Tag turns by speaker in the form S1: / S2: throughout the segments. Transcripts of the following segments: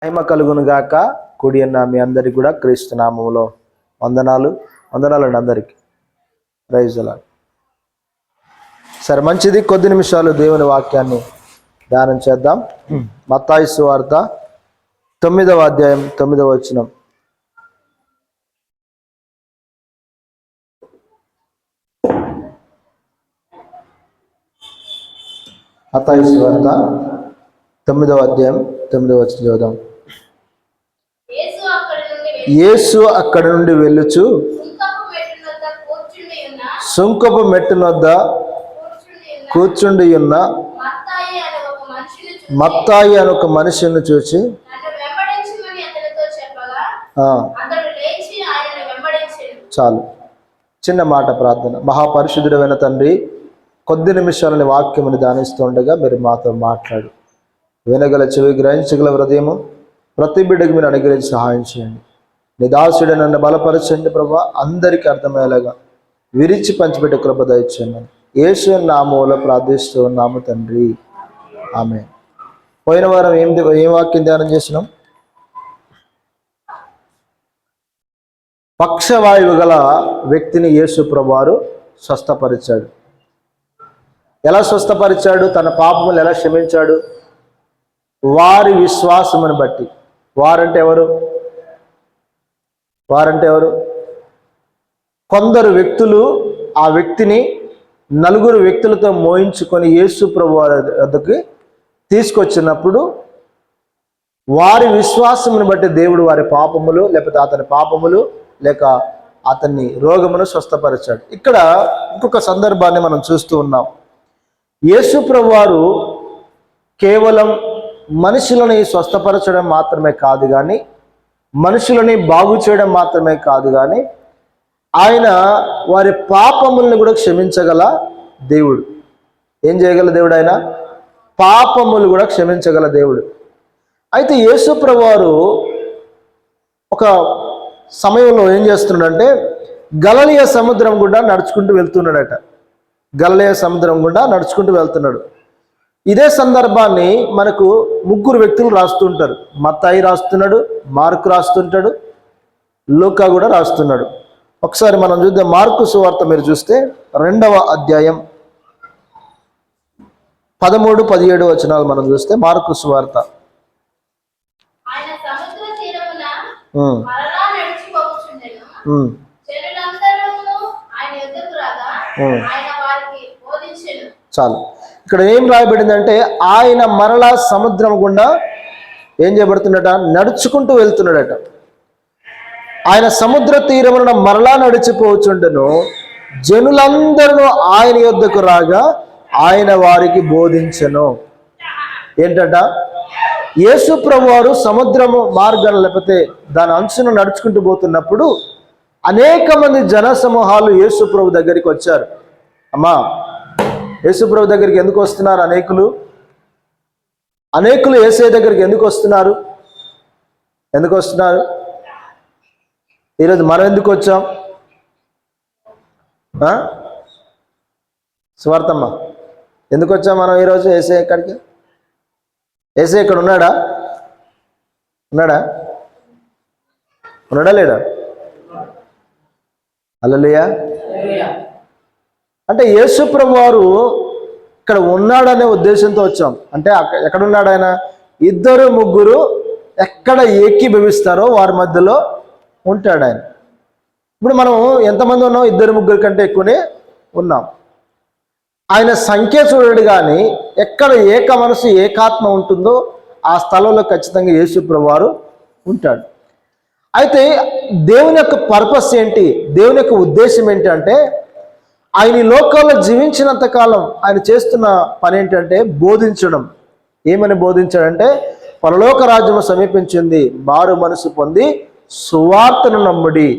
S1: మహిమ కలుగును గాక. కూడి ఉన్న మీ అందరికి కూడా క్రీస్తు నామములో వందనాలు అండి అందరికి. Praise the Lord. సరే, మంచిది. కొద్ది నిమిషాలు దేవుని వాక్యాన్ని ధ్యానం చేద్దాం. మత్తయి సువార్త 9వ అధ్యాయం 9వ వచనం. మత్తయి సువార్త 9వ అధ్యాయం 9వ వచనం చదువుదాం. యేసు అక్కడి నుండి వెళ్ళుచు సుంకపు మెట్టునొద్ద కూర్చుండి ఉన్న మత్తాయి అని ఒక మనిషిని చూసి, చాలు. చిన్న మాట ప్రార్థన. మహాపరిశుద్ధుడైన తండ్రి, కొద్ది నిమిషాలని వాక్యముని ధ్యానిస్తుండగా మీరు మాతో మాట్లాడు. వినగల చెవి, గ్రహించగల హృదయము ప్రతి బిడ్డకు మీరు అనుగ్రహించి సహాయం చేయండి. నీ దాసుడు నన్ను బలపరచండి ప్రభా. అందరికీ అర్థమయ్యేలాగా విరిచి పంచిపెట్టే కృప దయచేయండి. యేసు నామములో ప్రార్థిస్తూ ఉన్నాము తండ్రి, ఆమేన్. పోయిన వారం ఏం వాక్యం ధ్యానం చేసినాం? పక్షవాయువు గల వ్యక్తిని యేసు ప్రభువారు స్వస్థపరిచాడు. ఎలా స్వస్థపరిచాడు? తన పాపములు ఎలా క్షమించాడు? వారి విశ్వాసమును బట్టి. వారంటే ఎవరు? కొందరు వ్యక్తులు ఆ వ్యక్తిని నలుగురు వ్యక్తులతో మోయించుకొని యేసు ప్రభువారి వద్దకు తీసుకొచ్చినప్పుడు వారి విశ్వాసమును బట్టి దేవుడు వారి పాపములు, లేకపోతే అతని పాపములు లేక అతన్ని రోగమును స్వస్థపరిచాడు. ఇక్కడ ఇంకొక సందర్భాన్ని మనం చూస్తూ ఉన్నాం. యేసు ప్రభువారు కేవలం మనుషులని స్వస్థపరచడం మాత్రమే కాదు కానీ, మనుషులని బాగు చేయడం మాత్రమే కాదు కానీ, ఆయన వారి పాపములను కూడా క్షమించగల దేవుడు. ఏం చేయగల దేవుడు? ఆయన పాపములు కూడా క్షమించగల దేవుడు. అయితే యేసు ప్రభువారు ఒక సమయంలో ఏం చేస్తున్నాడంటే, గలిలయ సముద్రం గుండా నడుచుకుంటూ వెళ్తున్నాడట. గలిలయ సముద్రం గుండా నడుచుకుంటూ వెళ్తున్నాడు. ఇదే సందర్భాన్ని మనకు ముగ్గురు వ్యక్తులు రాస్తుంటారు. మత్తాయి రాస్తున్నాడు, మార్కు రాస్తుంటాడు, లూకా కూడా రాస్తున్నాడు. ఒకసారి మనం చూద్దాం. మార్కు సువార్త మీరు చూస్తే 2వ అధ్యాయం 13-17 వచనాలు మనం చూస్తే, మార్కు సువార్త చాలు. ఇక్కడ ఏం రాయబడిందంటే, ఆయన మరలా సముద్రం గుండా ఏం చేయబడుతున్నాడట? నడుచుకుంటూ వెళ్తున్నాడట. ఆయన సముద్ర తీరమున మరలా నడిచిపోవచ్చుండెను. జనులందరూ ఆయన యొద్దకు రాగా ఆయన వారికి బోధించెను. ఏంటట? యేసు ప్రభువారు సముద్రము మార్గం లేకపోతే దాని అంచును నడుచుకుంటూ పోతున్నప్పుడు అనేక మంది జన సమూహాలు యేసు ప్రభు దగ్గరికి వచ్చారు. అమ్మా, యేసు ప్రభు దగ్గరికి ఎందుకు వస్తున్నారు? అనేకులు యేసయ్య దగ్గరికి ఎందుకు వస్తున్నారు? ఈరోజు మనం ఎందుకు వచ్చాం? స్వార్థమ్మ, ఎందుకు వచ్చాం మనం ఈరోజు యేసయ్య ఎక్కడికి? యేసయ్య ఇక్కడ ఉన్నాడా లేడా? హల్లెలూయా. అంటే యేసు ప్రభువారు ఇక్కడ ఉన్నాడనే ఉద్దేశంతో వచ్చాం. అంటే ఎక్కడున్నాడు ఆయన? 2-3 ఎక్కడ ఏకీభవిస్తారో వారి మధ్యలో ఉంటాడు ఆయన. ఇప్పుడు మనం ఎంతమంది ఉన్నాం? 2-3 కంటే ఎక్కువనే ఉన్నాం. ఆయన సంఖ్య చూడడు కానీ ఎక్కడ ఏక మనసు ఏకాత్మ ఉంటుందో ఆ స్థలంలో ఖచ్చితంగా యేసు ప్రభువారు ఉంటాడు. అయితే దేవుని యొక్క పర్పస్ ఏంటి? దేవుని యొక్క ఉద్దేశం ఏంటి అంటే, ఆయన ఈ లోకంలో జీవించినంత కాలం ఆయన చేస్తున్న పని ఏంటంటే బోధించడం. ఏమని బోధించాడంటే, పరలోక రాజ్యము సమీపించింది, మారు మనసు పొంది సువార్తను నమ్ముడి.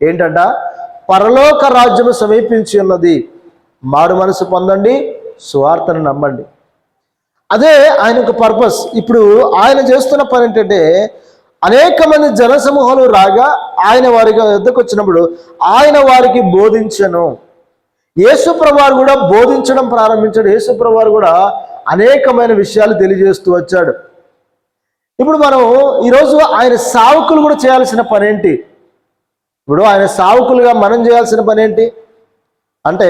S1: ఏంటంట? పరలోక రాజ్యము సమీపించి ఉన్నది, మారు మనసు పొందండి, సువార్తను నమ్మండి. అదే ఆయన యొక్క పర్పస్. ఇప్పుడు ఆయన చేస్తున్న పని ఏంటంటే, అనేక మంది జనసమూహాలు రాగా ఆయన వారికి వద్దకు వచ్చినప్పుడు ఆయన వారికి బోధించను. యేసు ప్రభువారు కూడా బోధించడం ప్రారంభించాడు. యేసు ప్రభువారు కూడా అనేకమైన విషయాలు తెలియజేస్తూ వచ్చాడు. ఇప్పుడు మనం ఈరోజు ఆయన సావుకులు కూడా చేయాల్సిన పని ఏంటి? ఇప్పుడు ఆయన సావుకులుగా మనం చేయాల్సిన పని ఏంటి అంటే,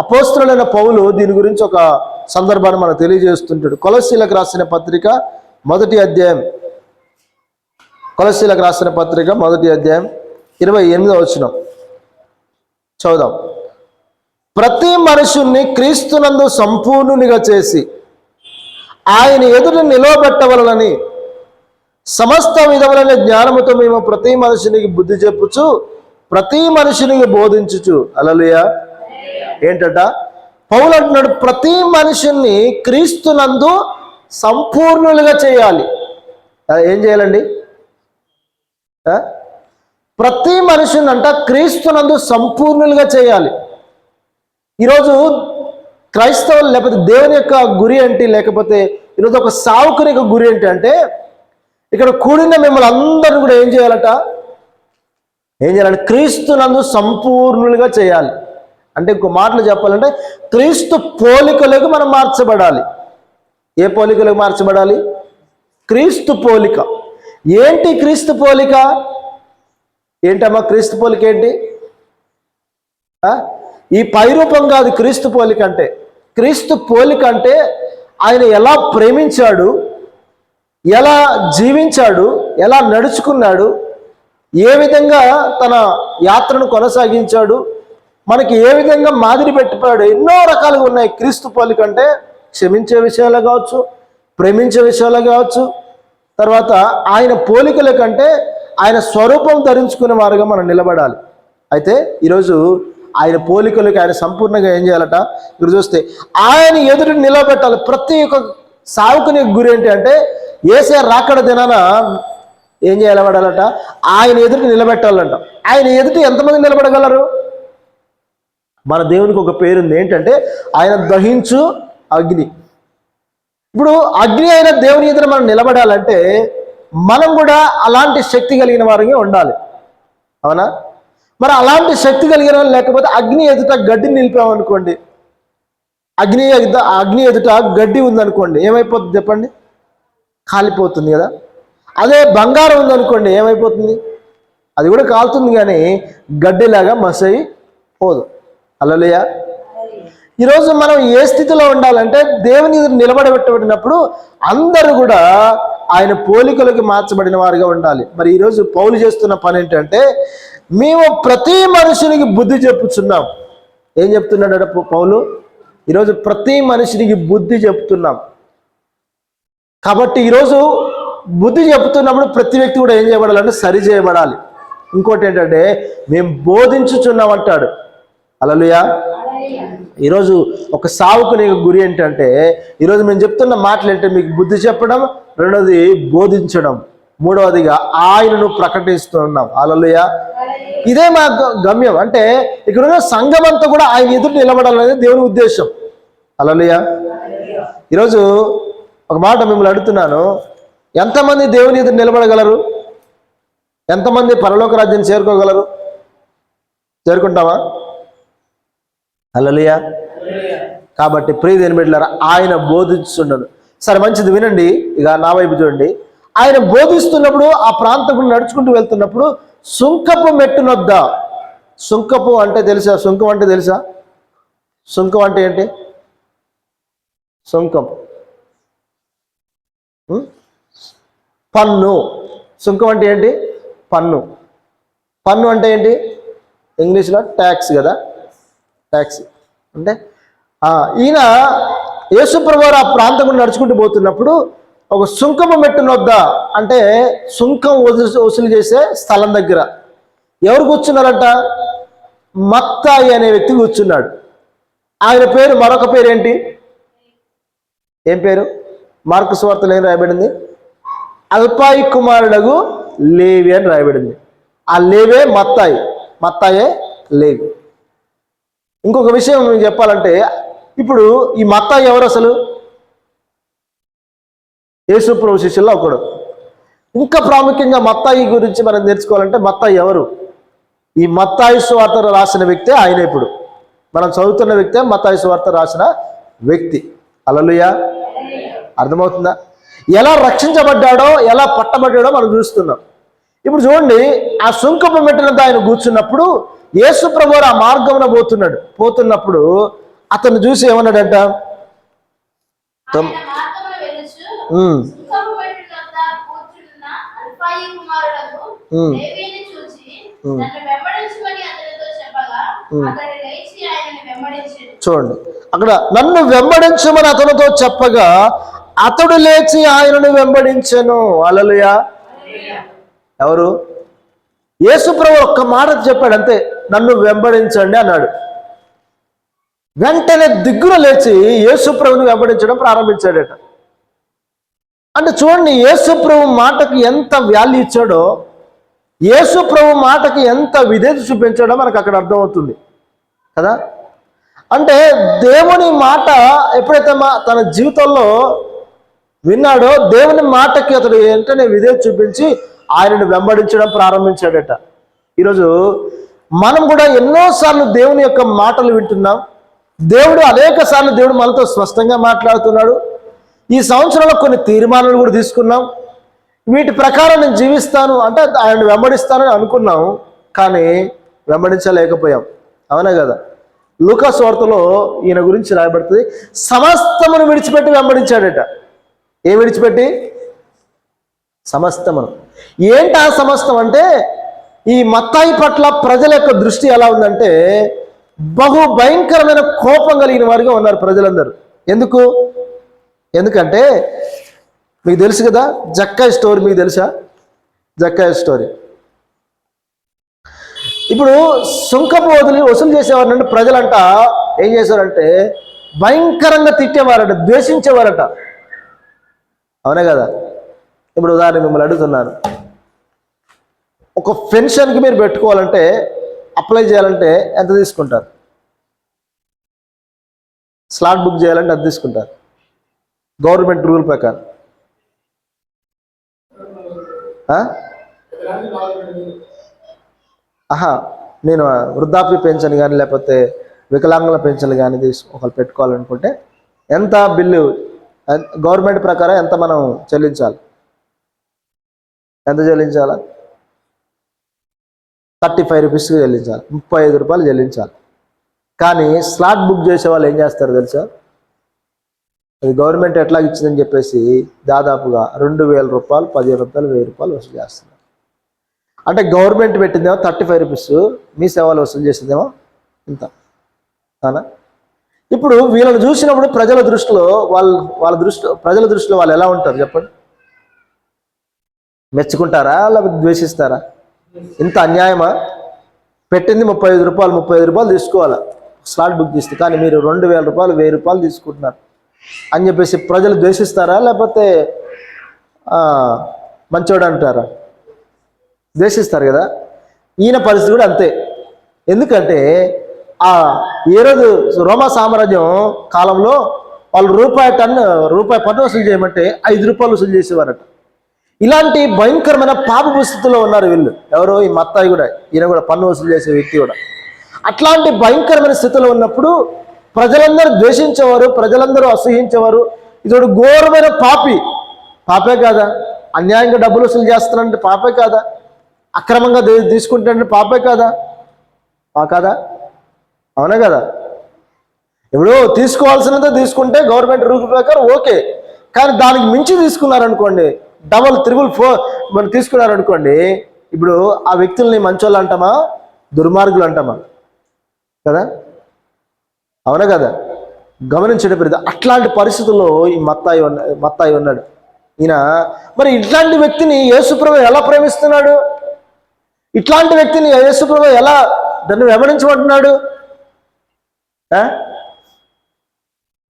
S1: అపోస్తలుడైన పౌలు దీని గురించి ఒక సందర్భాన్ని మనకు తెలియజేస్తుంటాడు. కొలస్సీలకు రాసిన పత్రిక 1వ అధ్యాయం, కొలస్సీలకు రాసిన పత్రిక 1వ అధ్యాయం 28వ వచనం చదువుదాం. ప్రతి మనుషుణ్ణి క్రీస్తునందు సంపూర్ణునిగా చేసి ఆయన ఎదుట నిలవబెట్టవలనని సమస్త విధములైన జ్ఞానముతో మేము ప్రతి మనుషునికి బుద్ధి చెప్పుచు ప్రతి మనుషునికి బోధించుచు. హల్లెలూయా. ఏంటట? పౌలు అంటున్నాడు, ప్రతి మనుషుల్ని క్రీస్తునందు సంపూర్ణులుగా చేయాలి. ఏం చేయాలండి? ప్రతి మనుషుని అంట క్రీస్తునందు సంపూర్ణులుగా చేయాలి. ఈరోజు క్రైస్తవులు లేకపోతే దేవుని యొక్క గురి ఏంటి, లేకపోతే ఈరోజు ఒక సావుకుని యొక్క గురి ఏంటి అంటే, ఇక్కడ కూడిన మిమ్మల్ని అందరిని కూడా ఏం చేయాలంటే క్రీస్తునందు సంపూర్ణులుగా చేయాలి. అంటే ఇంకో మాటలు చెప్పాలంటే క్రీస్తు పోలికలకు మనం మార్చబడాలి. ఏ పోలికలకు మార్చబడాలి? క్రీస్తు పోలిక. ఏంటి క్రీస్తు పోలిక? ఏంటమ్మా క్రీస్తు పోలిక ఏంటి? ఈ పైరూపం కాదు క్రీస్తు పోలిక అంటే. క్రీస్తు పోలిక అంటే ఆయన ఎలా ప్రేమించాడు, ఎలా జీవించాడు, ఎలా నడుచుకున్నాడు, ఏ విధంగా తన యాత్రను కొనసాగించాడు, మనకి ఏ విధంగా మాదిరి పెట్టిపోయాడు. ఎన్నో రకాలుగా ఉన్నాయి క్రీస్తు పోలిక అంటే. క్షమించే విషయాలు కావచ్చు, ప్రేమించే విషయాలు కావచ్చు, తర్వాత ఆయన పోలికల కంటే ఆయన స్వరూపం ధరించుకునే వారుగా మనం నిలబడాలి. అయితే ఈరోజు ఆయన పోలికలకి ఆయన సంపూర్ణంగా ఏం చేయాలట? ఇక్కడ చూస్తే ఆయన ఎదురు నిలబెట్టాలి. ప్రతి ఒక్క సావుకుని గురి ఏంటి అంటే, యేసయ్య రాకడ దినాన ఏం చేయబడాలట? ఆయన ఎదుటి నిలబెట్టాలంట. ఆయన ఎదుటి ఎంతమంది నిలబడగలరు? మన దేవునికి ఒక పేరుంది, ఏంటంటే ఆయన దహించు అగ్ని. ఇప్పుడు అగ్ని అయిన దేవుని ఎదుట మనం నిలబడాలంటే మనం కూడా అలాంటి శక్తి కలిగిన వారిగా ఉండాలి. అవునా? మరి అలాంటి శక్తి కలిగిన వాళ్ళు లేకపోతే అగ్ని ఎదుట గడ్డిని నిలిపామనుకోండి, అగ్ని ఎదుట గడ్డి ఉందనుకోండి, ఏమైపోతుంది చెప్పండి? కాలిపోతుంది కదా. అదే బంగారం ఉందనుకోండి, ఏమైపోతుంది? అది కూడా కాలుతుంది కానీ గడ్డిలాగా మసయి పోదు. హల్లెలూయా. ఈరోజు మనం ఏ స్థితిలో ఉండాలంటే దేవుని నిలబడబెట్టబడినప్పుడు అందరూ కూడా ఆయన పోలికలకి మార్చబడిన వారుగా ఉండాలి. మరి ఈరోజు పౌలు చేస్తున్న పని ఏంటంటే, మేము ప్రతి మనుషునికి బుద్ధి చెప్పుచున్నాం. ఏం చెప్తున్నాడు పౌలు? ఈరోజు ప్రతి మనిషినికి బుద్ధి చెప్తున్నాం. కాబట్టి ఈరోజు బుద్ధి చెప్తున్నప్పుడు ప్రతి వ్యక్తి కూడా ఏం చేయబడాలంటే సరి చేయబడాలి. ఇంకోటి ఏంటంటే మేము బోధించుచున్నాం అంటాడు. హల్లెలూయా. ఈరోజు ఒక సావుకుని గురి ఏంటంటే, ఈరోజు మేము చెప్తున్న మాటలు ఏంటంటే మీకు బుద్ధి చెప్పడం, రెండవది బోధించడం, మూడవదిగా ఆయనను ప్రకటిస్తున్నాం. హల్లెలూయా. ఇదే మా గమ్యం. అంటే ఇక్కడ సంఘం అంతా కూడా ఆయన ఎదురు నిలబడాలనేది దేవుని ఉద్దేశం. హల్లెలూయా. ఈరోజు ఒక మాట మిమ్మల్ని అడుగుతున్నాను, ఎంతమంది దేవుని ఎదురు నిలబడగలరు? ఎంతమంది పరలోక రాజ్యం చేరుకోగలరు? చేరుకుంటావా? హల్లెలూయా. కాబట్టి ప్రియ దేవుని బిడ్డలారా, ఆయన బోధిస్తుండను. సరే, మంచిది, వినండి. ఇక నా వైపు చూడండి. ఆయన బోధిస్తున్నప్పుడు ఆ ప్రాంతం నడుచుకుంటూ వెళ్తున్నప్పుడు సుంకపు మెట్టునొద్ద. సుంకపు అంటే తెలుసా? సుంకం అంటే తెలుసా? సుంకం అంటే ఏంటి? సుంకం పన్ను. సుంకం అంటే ఏంటి? పన్ను. పన్ను అంటే ఏంటి? ఇంగ్లీష్లో ట్యాక్స్ కదా. ట్యాక్స్ అంటే ఈయన యేసుప్రభువారు ఆ ప్రాంతం నడుచుకుంటూ పోతున్నప్పుడు ఒక సుంకము మెట్టునొద్ద, అంటే సుంకం వసూలు చేసే స్థలం దగ్గర ఎవరు కూర్చున్నారంట? మత్తాయి అనే వ్యక్తి కూర్చున్నాడు. ఆయన పేరు, మరొక పేరు ఏంటి? ఏం పేరు? మార్కు సువార్తలో ఏం రాయబడింది? అల్పాయి కుమారుడగు లేవి అని రాయబడింది. ఆ లేవే మత్తాయి, మత్తాయే లేవి. ఇంకొక విషయం నేను చెప్పాలంటే, ఇప్పుడు ఈ మత్తాయి ఎవరు అసలు? యేసు ప్రభు శిష్యుల్లో ఒకడు. ఇంకా ప్రాముఖ్యంగా మత్తాయి గురించి మనం నేర్చుకోవాలంటే మత్తాయి ఎవరు? ఈ మత్తాయి సువార్త రాసిన వ్యక్తే ఆయన. ఇప్పుడు మనం చదువుతున్న వ్యక్తే మత్తాయి సువార్త రాసిన వ్యక్తి. హల్లెలూయా. అర్థమవుతుందా? ఎలా రక్షించబడ్డాడో, ఎలా పట్టబడ్డాడో మనం చూస్తున్నాం. ఇప్పుడు చూడండి, ఆ సుంకపు మెట్టినంత ఆయన కూర్చున్నప్పుడు యేసు ప్రభువు ఆ మార్గంలో పోతున్నప్పుడు అతను చూసి ఏమన్నాడంట, చూడండి అక్కడ, నన్ను వెంబడించమని అతనితో చెప్పగా అతడు లేచి ఆయనను వెంబడించెను. హల్లెలూయా. ఎవరు? యేసు ప్రభువు ఒక్క మాట చెప్పాడు అంతే, నన్ను వెంబడించండి అన్నాడు. వెంటనే దిగ్గున లేచి యేసు ప్రభువుని వెంబడించడం ప్రారంభించాడట. అంటే చూడండి, యేసు ప్రభు మాటకి ఎంత వాల్యూ ఇచ్చాడో, యేసు ప్రభు మాటకి ఎంత విధేయత చూపించాడో మనకు అక్కడ అర్థమవుతుంది కదా. అంటే దేవుని మాట ఎప్పుడైతే తన జీవితంలో విన్నాడో, దేవుని మాటకి అతడు వెంటనే విధేయత చూపించి ఆయనను వెంబడించడం ప్రారంభించాడట. ఈరోజు మనం కూడా ఎన్నోసార్లు దేవుని యొక్క మాటలు వింటున్నాం. అనేక సార్లు దేవుడు మనతో స్పష్టంగా మాట్లాడుతున్నాడు. ఈ సంవత్సరంలో కొన్ని తీర్మానాలు కూడా తీసుకున్నాం. వీటి ప్రకారం నేను జీవిస్తాను అంటే ఆయన వెంబడిస్తానని అనుకున్నాం, కానీ వెంబడించలేకపోయాం. అవునా కదా. లూకా సువార్తలో ఈయన గురించి రాయబడుతుంది, సమస్తమును విడిచిపెట్టి వెంబడించాడట. ఏం విడిచిపెట్టి? సమస్తమును. ఏంటి ఆ సమస్తం అంటే, ఈ మత్తాయి పట్ల ప్రజల యొక్క దృష్టి ఎలా ఉందంటే, బహు భయంకరమైన కోపం కలిగిన వారిగా ఉన్నారు ప్రజలందరూ. ఎందుకంటే మీకు తెలుసు కదా జక్కాయ్ స్టోరీ. మీకు తెలుసా జక్కాయ్ స్టోరీ? ఇప్పుడు సుంకపు వసూలు చేసేవారంటే ప్రజలంట ఏం చేశారంటే భయంకరంగా తిట్టేవారట, ద్వేషించేవారట. అవునే కదా. ఇప్పుడు ఉదాహరణ మిమ్మల్ని అడుగుతున్నాను, ఒక పెన్షన్కి మీరు పెట్టుకోవాలంటే, అప్లై చేయాలంటే ఎంత తీసుకుంటారు? స్లాట్ బుక్ చేయాలంటే ఎంత తీసుకుంటారు గవర్నమెంట్ రూల్ ప్రకారం? నేను వృద్ధాప్య పెన్షన్ కానీ లేకపోతే వికలాంగుల పెన్షన్లు కానీ ఒకరు పెట్టుకోవాలనుకుంటే ఎంత బిల్లు గవర్నమెంట్ ప్రకారం ఎంత మనం చెల్లించాలి? ఎంత చెల్లించాలా? 35 రూపీస్ చెల్లించాలి, 35 రూపాయలు చెల్లించాలి. కానీ స్లాట్ బుక్ చేసే వాళ్ళు ఏం చేస్తారు తెలుసా? అది గవర్నమెంట్ ఎట్లా ఇచ్చిందని చెప్పేసి దాదాపుగా 2000 రూపాయలు, 15 రూపాయలు, 1000 రూపాయలు వసూలు చేస్తున్నారు. అంటే గవర్నమెంట్ పెట్టిందేమో 35 రూపీస్, మీ సేవలు వసూలు చేసిందేమో ఇంత. అవునా? ఇప్పుడు వీళ్ళని చూసినప్పుడు ప్రజల దృష్టిలో వాళ్ళు ఎలా ఉంటారు చెప్పండి? మెచ్చుకుంటారా లేకపోతే ద్వేషిస్తారా? ఇంత అన్యాయమా? పెట్టింది 35 రూపాయలు, 35 రూపాయలు తీసుకోవాలా స్లాట్ బుక్ చేస్తే, కానీ మీరు 2000 రూపాయలు, 1000 రూపాయలు తీసుకుంటున్నారు అని చెప్పేసి ప్రజలు ద్వేషిస్తారా లేకపోతే మంచోడు అంటారా? ద్వేషిస్తారు కదా. ఈయన పరిస్థితి కూడా అంతే. ఎందుకంటే ఏ రోజు రోమా సామ్రాజ్యం కాలంలో వాళ్ళు రూపాయి పన్ను వసూలు చేయమంటే 5 రూపాయలు వసూలు చేసేవారట. ఇలాంటి భయంకరమైన పాపపు స్థితిలో ఉన్నారు వీళ్ళు. ఎవరో ఈ మత్తాయి కూడా, ఈయన కూడా పన్ను వసూలు చేసే వ్యక్తి కూడా. అట్లాంటి భయంకరమైన స్థితిలో ఉన్నప్పుడు ప్రజలందరూ ద్వేషించేవారు, ప్రజలందరూ అసహించేవారు. ఇతడు ఘోరమైన పాపే కాదా? అన్యాయంగా డబ్బులు వసూలు చేస్తున్నారంటే పాపే కాదా? అక్రమంగా తీసుకుంటారంటే పాపే కాదా? కాదా? అవునా కదా. ఇప్పుడు తీసుకోవాల్సినంత తీసుకుంటే గవర్నమెంట్ రూల్ ప్రకారం ఓకే, కానీ దానికి మించి తీసుకున్నారనుకోండి, డబల్ 4 మనం తీసుకున్నారనుకోండి, ఇప్పుడు ఆ వ్యక్తుల్ని మంచోళ్ళు అంటామా దుర్మార్గులు అంటామా? కదా. అవునా కదా. గమనించడం పెద్ద అట్లాంటి పరిస్థితుల్లో ఈ మత్తాయి ఉన్నాడు. ఈయన మరి ఇట్లాంటి వ్యక్తిని యేసుప్రభు ఎలా ప్రేమిస్తున్నాడు? ఇట్లాంటి వ్యక్తిని యేసుప్రభు ఎలా దాన్ని వెంబడించమంటున్నాడు?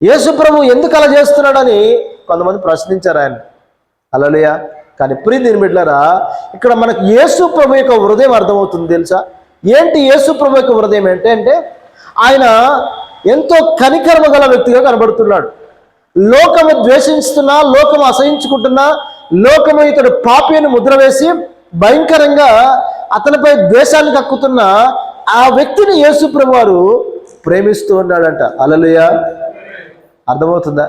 S1: యేసుప్రభు ఎందుకు అలా చేస్తున్నాడని కొంతమంది ప్రశ్నించారు ఆయన. హల్లెలూయా. కానీ ప్రియమైన బిడ్డలారా, ఇక్కడ మనకు యేసుప్రభు యొక్క హృదయం అర్థమవుతుంది తెలుసా? ఏంటి యేసుప్రభు యొక్క హృదయం అంటే ఆయన ఎంతో కనికరమ గల వ్యక్తిగా కనబడుతున్నాడు. లోకము ద్వేషిస్తున్నా, లోకము అసహించుకుంటున్నా, లోకము ఇతడు పాపి అని ముద్ర వేసి భయంకరంగా అతనిపై ద్వేషాన్ని కక్కుతున్న ఆ వ్యక్తిని యేసుప్రభు వారు ప్రేమిస్తూ ఉన్నాడంట. హల్లెలూయా. అర్థమవుతుందా?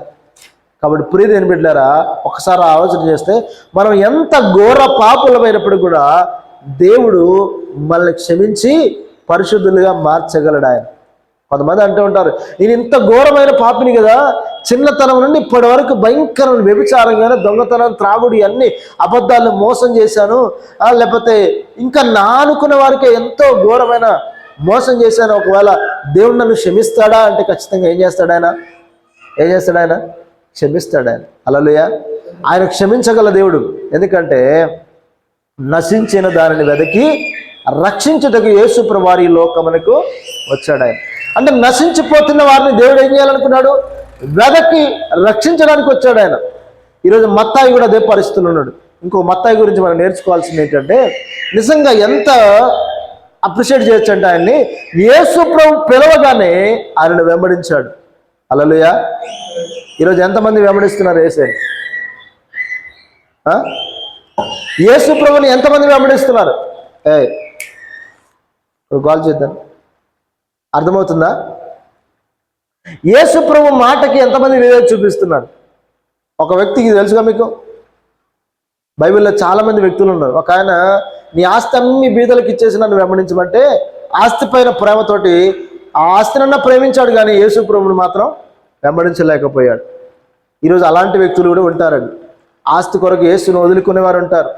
S1: కాబట్టి ప్రియదేని బిడ్డారా, ఒకసారి ఆలోచన చేస్తే మనం ఎంత ఘోర పాపులమైనప్పుడు కూడా దేవుడు మనల్ని క్షమించి పరిశుద్ధులుగా మార్చగలడు ఆయన. కొంతమంది అంటూ ఉంటారు, నేను ఇంత ఘోరమైన పాపిని కదా, చిన్నతనం నుండి ఇప్పటి వరకు భయంకరమైన వ్యభిచారంగానే, దొంగతనం, త్రాగుడు, అన్ని అబద్ధాలను మోసం చేశాను, లేకపోతే ఇంకా నా అనుకున్న వారికి ఎంతో ఘోరమైన మోసం చేశాను. ఒకవేళ దేవుడు నన్ను క్షమిస్తాడా అంటే ఖచ్చితంగా ఏం చేస్తాడు ఆయన? క్షమిస్తాడు ఆయన. హల్లెలూయా. ఆయన క్షమించగల దేవుడు. ఎందుకంటే నశించిన దానిని వెదకి రక్షించుటకు యేసు ప్రభువారు ఈ లోకమునకు వచ్చాడు ఆయన. అంటే నశించిపోతున్న వారిని దేవుడు ఏం చేయాలనుకున్నాడు? వెదకి రక్షించడానికి వచ్చాడు ఆయన. ఈరోజు మత్తాయి కూడా అదే పరిస్థితులు ఉన్నాడు. ఇంకో మత్తాయి గురించి మనం నేర్చుకోవాల్సింది ఏంటంటే, నిజంగా ఎంత అప్రిషియేట్ చేయొచ్చు అంటే ఆయన్ని, యేసు ప్రభు పిలవగానే ఆయనను వెంబడించాడు. హల్లెలూయా. ఈరోజు ఎంతమంది వెంబడిస్తున్నారు యేసుని? యేసు ప్రభుని ఎంతమంది వెంబడిస్తున్నారు? కాల్ చేద్దాం. అర్థమవుతుందా? యేసు ప్రభు మాటకి ఎంతమంది విధేయత చూపిస్తున్నారు? ఒక వ్యక్తికి తెలుసుగా మీకు, బైబిల్లో చాలా మంది వ్యక్తులు ఉన్నారు. ఒక ఆయన నీ ఆస్తి అన్ని బీదలకు ఇచ్చేసి నన్ను వెంబడించమంటే ఆస్తి పైన ప్రేమతోటి ఆ ఆస్తినన్నా ప్రేమించాడు, కానీ యేసు ప్రభుని మాత్రం వెంబడించలేకపోయాడు. ఈరోజు అలాంటి వ్యక్తులు కూడా ఉంటారండి. ఆస్తి కొరకు యేసును వదులుకునేవారు ఉంటారు,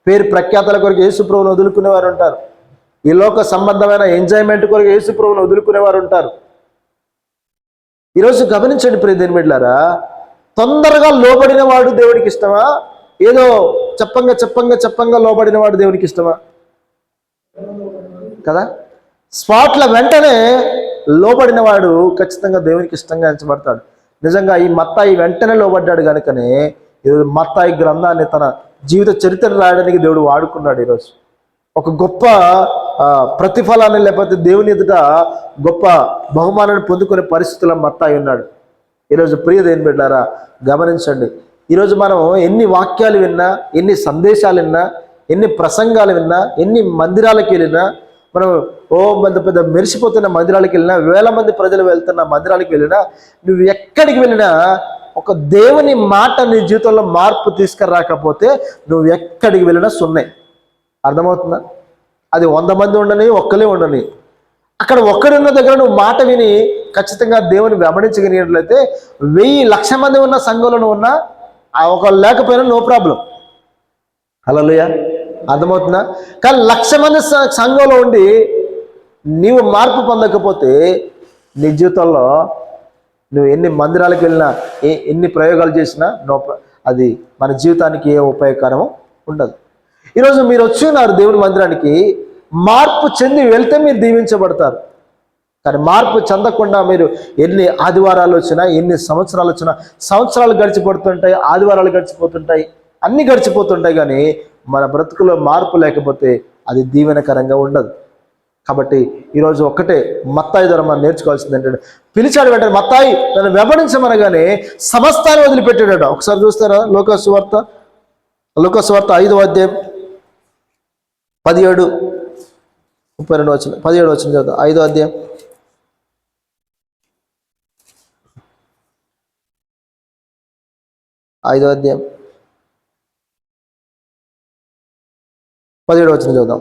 S1: పేరు ప్రఖ్యాతల కొరకు యేసు ప్రభువును వదులుకునేవారు ఉంటారు, ఈ లోక సంబంధమైన ఎంజాయ్మెంట్ కొరకు యేసు ప్రభువును వదులుకునేవారు ఉంటారు. ఈరోజు గమనించండి ప్రియదేని బిడ్డలారా, తొందరగా లోబడిన వాడు దేవుడికి ఇష్టమా? ఏదో చెప్పంగా లోబడిన వాడు దేవునికి ఇష్టమా? కదా. స్పాట్ల వెంటనే లోబడిన వాడు ఖచ్చితంగా దేవునికి ఇష్టంగా ఎంచబడతాడు. నిజంగా ఈ మత్తాయి వెంటనే లోబడ్డాడు కనుకనే ఈరోజు మత్తాయి గ్రంథాన్ని తన జీవిత చరిత్ర రాయడానికి దేవుడు వాడుకున్నాడు. ఈరోజు ఒక గొప్ప ప్రతిఫలాన్ని, లేకపోతే దేవుని ఎదుట గొప్ప బహుమానాన్ని పొందుకునే పరిస్థితుల్లో మత్తాయి ఉన్నాడు. ఈరోజు ప్రియదేని బిడ్డలారా గమనించండి, ఈరోజు మనం ఎన్ని వాక్యాలు విన్నా, ఎన్ని సందేశాలు విన్నా, ఎన్ని ప్రసంగాలు విన్నా, ఎన్ని మందిరాలకు వెళ్ళినా, మనం పెద్ద పెద్ద మెరిసిపోతున్న మందిరాలకు వెళ్ళినా, వేల మంది ప్రజలు వెళ్తున్న మందిరాలకు వెళ్ళినా, నువ్వు ఎక్కడికి వెళ్ళినా ఒక దేవుని మాట నీ జీవితంలో మార్పు తీసుకురాకపోతే నువ్వు ఎక్కడికి వెళ్ళినా సున్నే. అర్థమవుతుందా? అది 100 మంది ఉండని, ఒక్కలే ఉండని, అక్కడ ఒక్కడున్న దగ్గర నువ్వు మాట విని ఖచ్చితంగా దేవుని వెంబడించగలిగినట్లయితే 1000,00,000 మంది ఉన్న సంఘంలో ఉన్న ఒకళ్ళు లేకపోయినా నో ప్రాబ్లం. హల్లెలూయా. అర్థమవుతుందా? కానీ 1,00,000 మంది సంఘంలో ఉండి నీవు మార్పు పొందకపోతే నీ జీవితంలో నువ్వు ఎన్ని మందిరాలకు వెళ్ళినా, ఎన్ని ప్రయోగాలు చేసినా అది మన జీవితానికి ఏ ఉపయోగకరం ఉండదు. ఈరోజు మీరు వచ్చినారు దేవుని మందిరానికి, మార్పు చెంది వెళ్తే మీరు దీవించబడతారు. కానీ మార్పు చెందకుండా మీరు ఎన్ని ఆదివారాలు వచ్చినా, ఎన్ని సంవత్సరాలు వచ్చినా, సంవత్సరాలు గడిచిపోతుంటాయి, ఆదివారాలు గడిచిపోతుంటాయి, అన్నీ గడిచిపోతుంటాయి, కానీ మన బ్రతుకులో మార్పు లేకపోతే అది దీవెనకరంగా ఉండదు. కాబట్టి ఈరోజు ఒక్కటే మత్తాయి ద్వారా మనం నేర్చుకోవాల్సింది ఏంటంటే, పిలిచాడు వెంటనే మత్తాయి నన్ను వెంబడించమనగానే సమస్తాన్ని వదిలిపెట్టాడట. ఒకసారి చూస్తారా లూకాసు వార్త 5వ అధ్యాయం 17-32 వచనం, 17 వచనం చదువు. 5వ అధ్యాయం 17 వచనం చదువుదాం.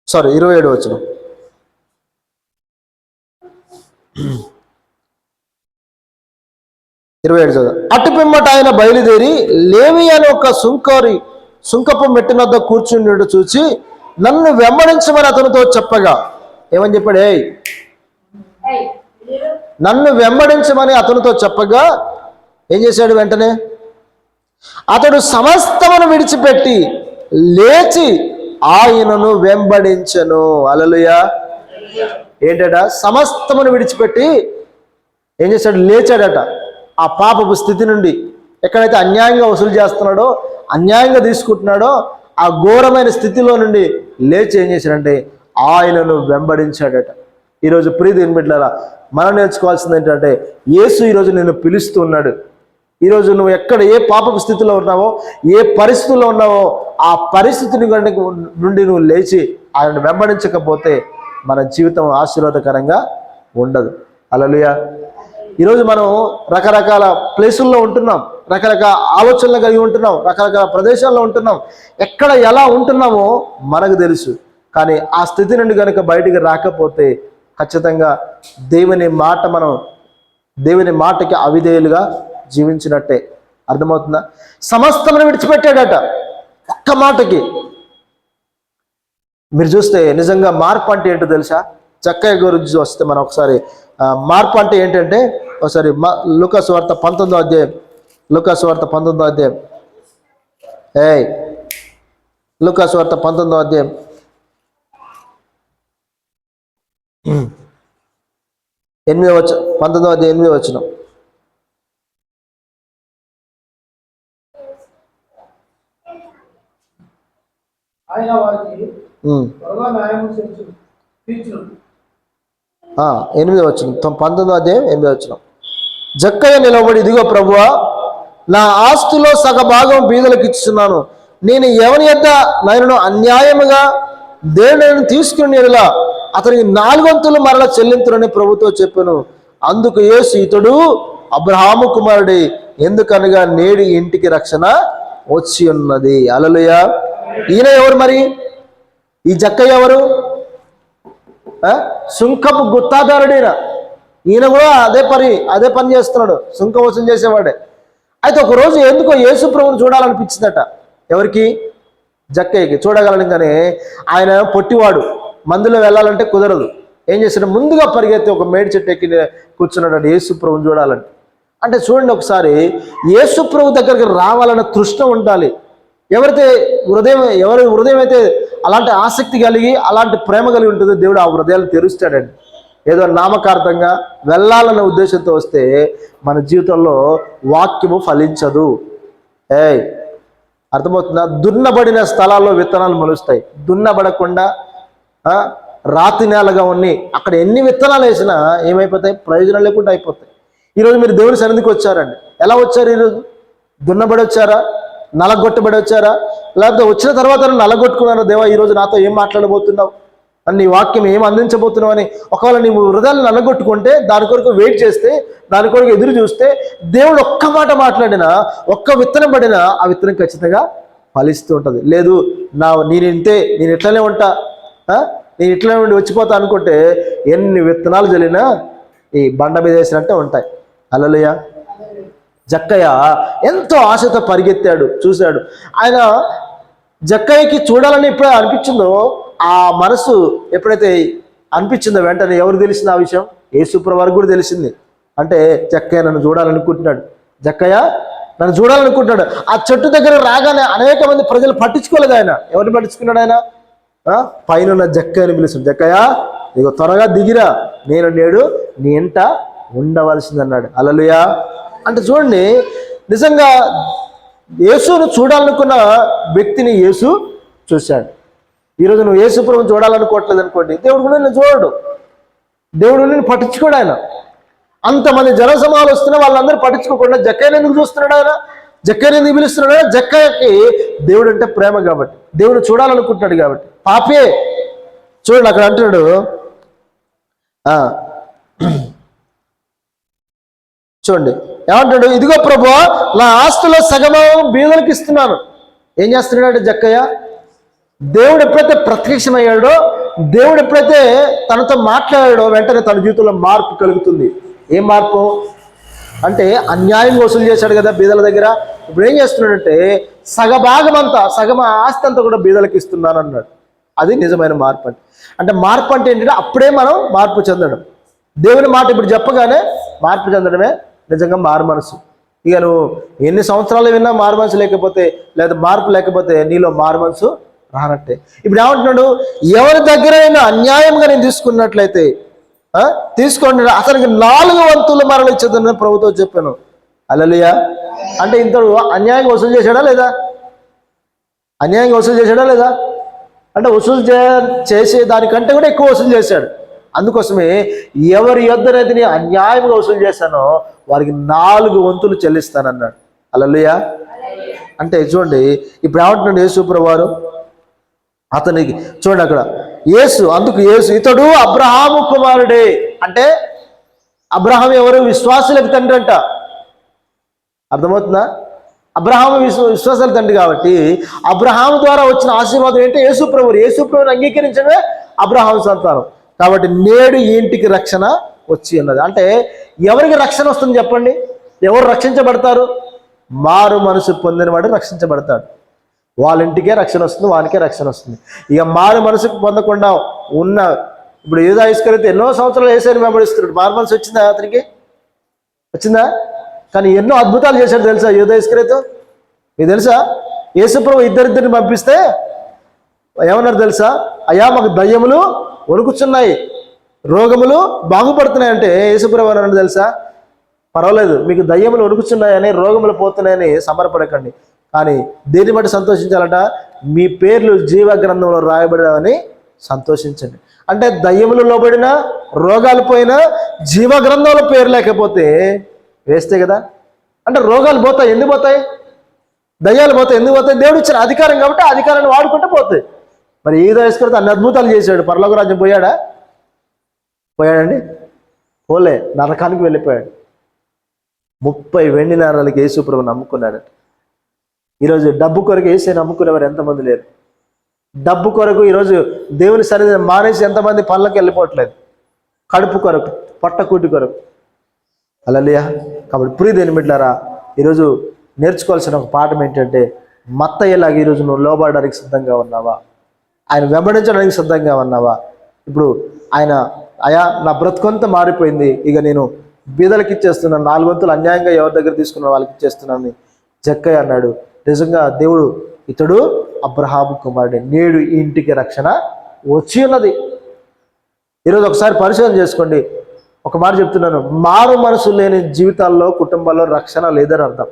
S1: 27 వచనం. అటు పిమ్మట ఆయన బయలుదేరి లేవి అని ఒక సుంకపు మెట్టినద్ద కూర్చుని చూచి నన్ను వెంబడించమని అతనితో చెప్పగా, ఏమని చెప్పాడు? నన్ను వెంబడించమని అతనితో చెప్పగా ఏం చేశాడు? వెంటనే అతడు సమస్తమును విడిచిపెట్టి లేచి ఆయనను వెంబడించెను. హల్లెలూయా. ఏంటట? సమస్తమును విడిచిపెట్టి ఏం చేశాడు? లేచాడట. ఆ పాపపు స్థితి నుండి, ఎక్కడైతే అన్యాయంగా వసూలు చేస్తున్నాడో, అన్యాయంగా తీసుకుంటున్నాడో, ఆ ఘోరమైన స్థితిలో నుండి లేచి ఏం చేశాడంటే ఆయనను వెంబడించాడట. ఈరోజు ప్రియదేని బిడ్డలారా, మనం నేర్చుకోవాల్సింది ఏంటంటే, యేసు ఈరోజు నిన్ను పిలుస్తూ ఉన్నాడు. ఈరోజు నువ్వు ఎక్కడ ఏ పాపపు స్థితిలో ఉన్నావో, ఏ పరిస్థితుల్లో ఉన్నావో, ఆ పరిస్థితిని నుండి నువ్వు లేచి ఆయనను వెంబడించకపోతే మన జీవితం ఆశీర్వాదకరంగా ఉండదు. హల్లెలూయా. ఈరోజు మనం రకరకాల ప్లేసుల్లో ఉంటున్నాం, రకరకాల ఆలోచనలు కలిగి ఉంటున్నాం, రకరకాల ప్రదేశాల్లో ఉంటున్నాం. ఎక్కడ ఎలా ఉంటున్నామో మనకు తెలుసు. కానీ ఆ స్థితి నుండి కనుక బయటికి రాకపోతే ఖచ్చితంగా దేవుని మాటకి అవిధేయులుగా జీవించినట్టే. అర్థమవుతుందా? సమస్తమును విడిచిపెట్టాడట ఒక్క మాటకి. మీరు చూస్తే నిజంగా మార్పు అంటే ఏంటో తెలుసా? జక్కయ్య గురించి వస్తే మనం ఒకసారి మార్పు అంటే ఏంటంటే ఒకసారి లూకా సువార్త 19వ అధ్యాయం, లూకా సువార్త 19వ అధ్యాయం, లూకా సువార్త 19వ అధ్యాయం 19వ అధ్యాయం 8వ వచనం.
S2: ఆయన వారికి
S1: 8వ వచనం, 19వ అధ్యాయం 8వ వచనం. జక్కయ్య నిలబడి, ఇదిగో ప్రభువా, నా ఆస్తిలో సగభాగం బీదలకు ఇస్తున్నాను. నేను ఎవని యొద్ద నన్ను అన్యాయముగా దేవుని తీసుకుని ఎడలా అతనికి 4 వంతులు మరల చెల్లింతులని ప్రభుతో చెప్పాను. అందుకు యేసు, ఇతడు అబ్రహాము కుమారుడే, ఎందుకనగా నేడు ఇంటికి రక్షణ వచ్చి ఉన్నది. హల్లెలూయా. ఈయన ఎవరు మరి? ఈ జక్కయ్య ఎవరు? సుంకపు గుత్తాదారుడైన ఈయన కూడా అదే పని చేస్తున్నాడు, సుంకం వసూలు చేసేవాడే. అయితే ఒకరోజు ఎందుకో యేసు ప్రభువుని చూడాలనిపించిందట. ఎవరికి? జక్కయ్యకి. చూడగలను కానీ ఆయన పొట్టివాడు, మందులో వెళ్ళాలంటే కుదరదు. ఏం చేశాడు? ముందుగా పరిగెత్తి ఒక మేడి చెట్టు ఎక్కి కూర్చున్నాడు యేసు ప్రభువుని చూడాలని. అంటే చూడండి, ఒకసారి యేసు ప్రభు దగ్గరికి రావాలన్న తృష్ణ ఉండాలి. ఎవరి హృదయం అయితే అలాంటి ఆసక్తి కలిగి అలాంటి ప్రేమ కలిగి ఉంటుందో దేవుడు ఆ హృదయాలు తెరుస్తాడండి. ఏదో నామకార్థంగా వెళ్ళాలన్న ఉద్దేశంతో వస్తే మన జీవితంలో వాక్యము ఫలించదు. అర్థమవుతుందా? దున్నబడిన స్థలాల్లో విత్తనాలు మొలుస్తాయి. దున్నబడకుండా రాతి నేలగా ఉన్ని అక్కడ ఎన్ని విత్తనాలు వేసినా ఏమైపోతాయి? ప్రయోజనం లేకుండా అయిపోతాయి. ఈరోజు మీరు దేవుని సన్నిధికి వచ్చారండి. ఎలా వచ్చారు? ఈరోజు దున్నబడి వచ్చారా? నలగొట్టబడి వచ్చారా? లేకపోతే వచ్చిన తర్వాత నలగొట్టుకున్నారా? దేవా, ఈరోజు నాతో ఏం మాట్లాడబోతున్నావు అని, నీ వాక్యం ఏం అందించబోతున్నావు అని ఒకవేళ నీవు హృదయాన్ని నలగొట్టుకుంటే, దాని కొరకు వెయిట్ చేస్తే, దాని కొరకు ఎదురు చూస్తే, దేవుడు ఒక్క మాట మాట్లాడినా, ఒక్క విత్తనం పడినా ఆ విత్తనం ఖచ్చితంగా ఫలిస్తూ ఉంటుంది. లేదు నేను ఇట్లనే ఉంటా, నేను ఇట్లనే ఉండి వచ్చిపోతా అనుకుంటే ఎన్ని విత్తనాలు జల్లినా ఈ బండ మీద వేసినట్టే ఉంటాయి. హల్లెలూయా. జక్కయ్య ఎంతో ఆశతో పరిగెత్తాడు, చూశాడు. ఆయన జక్కయ్యకి చూడాలని ఎప్పుడైతే అనిపించిందో, ఆ మనసు ఎప్పుడైతే అనిపించిందో వెంటనే ఎవరు తెలిసింది ఆ విషయం? యేసుప్రభు వారికి కూడా తెలిసింది. అంటే జక్కయ్య నన్ను చూడాలనుకుంటున్నాడు, జక్కయ్య నన్ను చూడాలనుకుంటున్నాడు. ఆ చెట్టు దగ్గర రాగానే అనేక మంది ప్రజలు పట్టించుకోలేదు. ఆయన ఎవరిని పట్టించుకున్నాడు? ఆయన పైన జక్కయ్యని పిలుస్తుంది. జక్కయ్య, ఇక త్వరగా దిగిరా, నేను నేడు నీ ఇంట ఉండవలసిందన్నాడు. హల్లెలూయా. అంటే చూడండి, నిజంగా యేసును చూడాలనుకున్న వ్యక్తిని యేసు చూశాడు. ఈరోజు నువ్వు యేసు ప్రభువుని చూడాలనుకోవట్లేదు అనుకోండి, దేవుడు కూడా నిన్ను చూడడు, దేవుడు నిన్ను పట్టించుకోడు. ఆయన అంతమంది జనసమాలు వస్తున్నా వాళ్ళందరూ పట్టించుకోకుండా జక్కయ్యని ఎందుకు చూస్తున్నాడు? ఆయన జక్కయ్యని ఎందుకు పిలుస్తున్నాడు? జక్కయ్యకి దేవుడు అంటే ప్రేమ కాబట్టి, దేవుడు చూడాలనుకుంటున్నాడు కాబట్టి. పాపే చూడండి, అక్కడ అంటున్నాడు, చూడండి ఏమంటాడు? ఇదిగో ప్రభువా, నా ఆస్తులో సగము బీదలకు ఇస్తున్నాను. ఏం చేస్తున్నాడు జక్కయ్య? దేవుడు ఎప్పుడైతే ప్రత్యక్షమయ్యాడో, దేవుడు ఎప్పుడైతే తనతో మాట్లాడాడో వెంటనే తన జీవితంలో మార్పు కలుగుతుంది. ఏం మార్పు అంటే, అన్యాయం వసూలు చేశాడు కదా బీదల దగ్గర. ఇప్పుడు ఏం చేస్తున్నాడంటే సగం ఆస్తి అంతా కూడా బీదలకు ఇస్తున్నాను అన్నాడు. అది నిజమైన మార్పు. అంటే మార్పు అంటే ఏంటంటే అప్పుడే మనం మార్పు చెందడం. దేవుని మాట ఇప్పుడు చెప్పగానే మార్పు చెందడమే నిజంగా మారు మనసు. ఇక నువ్వు ఎన్ని సంవత్సరాలు విన్నా మారు మనసు లేకపోతే, లేదా మార్పు లేకపోతే నీలో మారు మనసు రానట్టే. ఇప్పుడు ఏమంటున్నాడు? ఎవరి దగ్గరైనా అన్యాయంగా నేను తీసుకున్నట్లయితే తీసుకోండి, అతనికి 4 వంతులు మరల ఇచ్చేదని ప్రభుతో చెప్పాను. హల్లెలూయా. అంటే ఇంతడు అన్యాయంగా వసూలు చేశాడా లేదా? అన్యాయంగా వసూలు చేశాడా లేదా? అంటే వసూలు చేసే దానికంటే కూడా ఎక్కువ వసూలు చేశాడు. అందుకోసమే ఎవరి యొద్దనైతే నేను అన్యాయంగా వసూలు చేశానో వారికి 4 వంతులు చెల్లిస్తానన్నాడు. హల్లెలూయా. అంటే చూడండి, ఇప్పుడు ఏమంటున్నాడు యేసుప్రభు వారు? అతనికి చూడండి అక్కడ అందుకు యేసు, ఇతడు అబ్రహాము కుమారుడే. అంటే అబ్రహాం ఎవరు? విశ్వాసులకు తండ్రి అంట. అర్థమవుతుందా? అబ్రహాము విశ్వాసాల తండ్రి కాబట్టి అబ్రహాము ద్వారా వచ్చిన ఆశీర్వాదం ఏంటంటే యేసుప్రభు. యేసుప్రభుని అంగీకరించడమే అబ్రహాం సంతానం. కాబట్టి నేడు ఈ ఇంటికి రక్షణ వచ్చి ఉన్నది. అంటే ఎవరికి రక్షణ వస్తుంది చెప్పండి? ఎవరు రక్షించబడతారు? మారు మనసు పొందినవాడు రక్షించబడతాడు. వాళ్ళ ఇంటికే రక్షణ వస్తుంది, వానికే రక్షణ వస్తుంది. ఇక మారు మనసుకు పొందకుండా ఉన్న ఇప్పుడు యూదా ఇస్కరియోతు ఎన్నో సంవత్సరాలు యేసుని వెంబడిస్తున్నాడు. మారు మనసు వచ్చిందా అతనికి? వచ్చిందా? కానీ ఎన్నో అద్భుతాలు చేశాడు తెలుసా యూదా ఇస్కరియోతు? మీకు తెలుసా? యేసుప్రభు ఇద్దరిద్దరిని పంపిస్తే ఏమన్నారు తెలుసా? అయ్యా మాకు దయ్యములు వణుకుచున్నాయి, రోగములు బాగుపడుతున్నాయి అంటే యేసుప్రభు అన్నాడు తెలుసా? పర్వాలేదు, మీకు దయ్యములు వణుకుచున్నాయని రోగములు పోతున్నాయని సమరపడకండి, కానీ దేన్ని బట్టి సంతోషించాలట? మీ పేర్లు జీవ గ్రంథంలో రాయబడని సంతోషించండి. అంటే దయ్యములు లోబడినా, రోగాలు పోయినా జీవ గ్రంథంలో పేరు లేకపోతే వేస్తే కదా. అంటే రోగాలు పోతాయి, ఎందుకు పోతాయి? దయ్యాలు పోతాయి, ఎందుకు పోతాయి? దేవుడు ఇచ్చిన అధికారం కాబట్టి ఆ అధికారాన్ని వాడుకుంటే పోతాయి. మరి యూదా ఇస్కరియోతు అన్ని అద్భుతాలు చేశాడు, పరలోక రాజ్యం పోయాడా? పోయాడండి? పోలే, నరకానికి వెళ్ళిపోయాడు. 30 వెండి నాణాలకి యేసుప్రభు నమ్ముకున్నాడట. ఈరోజు డబ్బు కొరకు యేసుని నమ్ముకునేవారు ఎంతమంది లేరు? డబ్బు కొరకు ఈరోజు దేవుని సన్నిధిని మానేసి ఎంతమంది పనులకు వెళ్ళిపోవట్లేదు? కడుపు కొరకు, పొట్టకూటి కొరకు. హల్లెలూయా. కాబట్టి ప్రియ దేవుని బిడ్డలారా, ఈరోజు నేర్చుకోవాల్సిన ఒక పాఠం ఏంటంటే, మత్తయ్యలాగా ఈరోజు నువ్వు లోబడడానికి సిద్ధంగా ఉన్నావా? ఆయన వెంబడించడానికి సిద్ధంగా ఉన్నావా? ఇప్పుడు ఆయన అయా నా బ్రతుకంతా మారిపోయింది, ఇక నేను బీదలకు ఇచ్చేస్తున్నాను, 4 వంతులు అన్యాయంగా ఎవరి దగ్గర తీసుకున్న వాళ్ళకి ఇచ్చేస్తున్నాను జక్కయ్య అన్నాడు. నిజంగా దేవుడు ఇతడు అబ్రహాము కుమారుడే. నేడు ఈ ఇంటికి రక్షణ వచ్చి ఉన్నది. ఈరోజు ఒకసారి పరిశోధన చేసుకోండి. ఒక మాట చెప్తున్నాను, మారు మనసు లేని జీవితాల్లో, కుటుంబాల్లో రక్షణ లేదని అర్థం.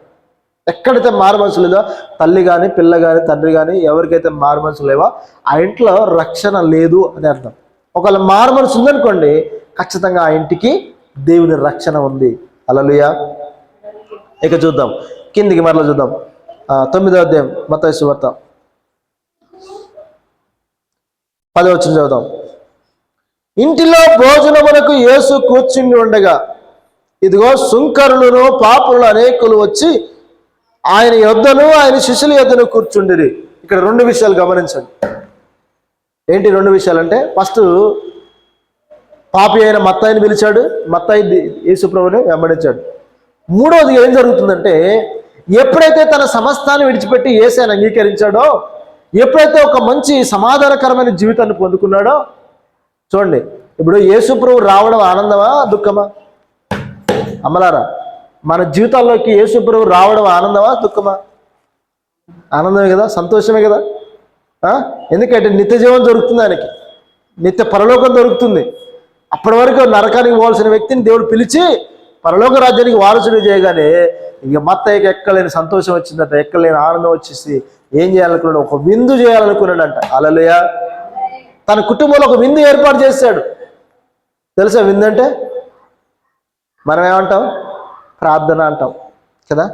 S1: ఎక్కడైతే మారు మనసు లేదో, తల్లి కానీ, పిల్ల కానీ, తండ్రి కానీ, ఎవరికైతే మారు మనసు లేవో ఆ ఇంట్లో రక్షణ లేదు అని అర్థం. ఒకవేళ మారు మనసు ఉందనుకోండి, ఖచ్చితంగా ఆ ఇంటికి దేవుని రక్షణ ఉంది. హల్లెలూయా. ఇక చూద్దాం, కిందికి మరలా చూద్దాం. 9వ అధ్యాయం మత్తయి సువార్త 10వ వచనం చదువుదాం. ఇంటిలో భోజనమునకు యేసు కూర్చుని ఉండగా, ఇదిగో సుంకరులను పాపులను అనేకులు వచ్చి ఆయన యొద్దను ఆయన శిష్యుల యొద్దను కూర్చుండిరి. ఇక్కడ 2 విషయాలు గమనించండి. ఏంటి 2 విషయాలు అంటే, ఫస్ట్ పాపి అయిన మత్తయిని పిలిచాడు, మత్తయి యేసుప్రభుని వెంబడించాడు. మూడవది ఏం జరుగుతుందంటే, ఎప్పుడైతే తన సమస్తాన్ని విడిచిపెట్టి యేసుని అంగీకరించాడో, ఎప్పుడైతే ఒక మంచి సమాధానకరమైన జీవితాన్ని పొందుకున్నాడో, చూడండి, ఇప్పుడు యేసుప్రభు రావడం ఆనందమా దుఃఖమా? అమ్మలారా, మన జీవితాల్లోకి యేసుప్రభు రావడం ఆనందమా దుఃఖమా? ఆనందమే కదా, సంతోషమే కదా. ఎందుకంటే నిత్య జీవం దొరుకుతుంది, ఆయనకి నిత్య పరలోకం దొరుకుతుంది. అప్పటి వరకు నరకానికి పోవాల్సిన వ్యక్తిని దేవుడు పిలిచి పరలోక రాజ్యానికి వారసుడు చేయగానే ఇక మత్తయ్యకి ఎక్కలేని సంతోషం వచ్చిందట, ఎక్కలేని ఆనందం వచ్చేసి ఏం చేయాలనుకున్నాడు? ఒక విందు చేయాలనుకున్నాడంట. హల్లెలూయా. తన కుటుంబంలో ఒక విందు ఏర్పాటు చేశాడు. తెలుసా విందు అంటే? మనం ఏమంటాం? ప్రార్థన అంటాం కదా.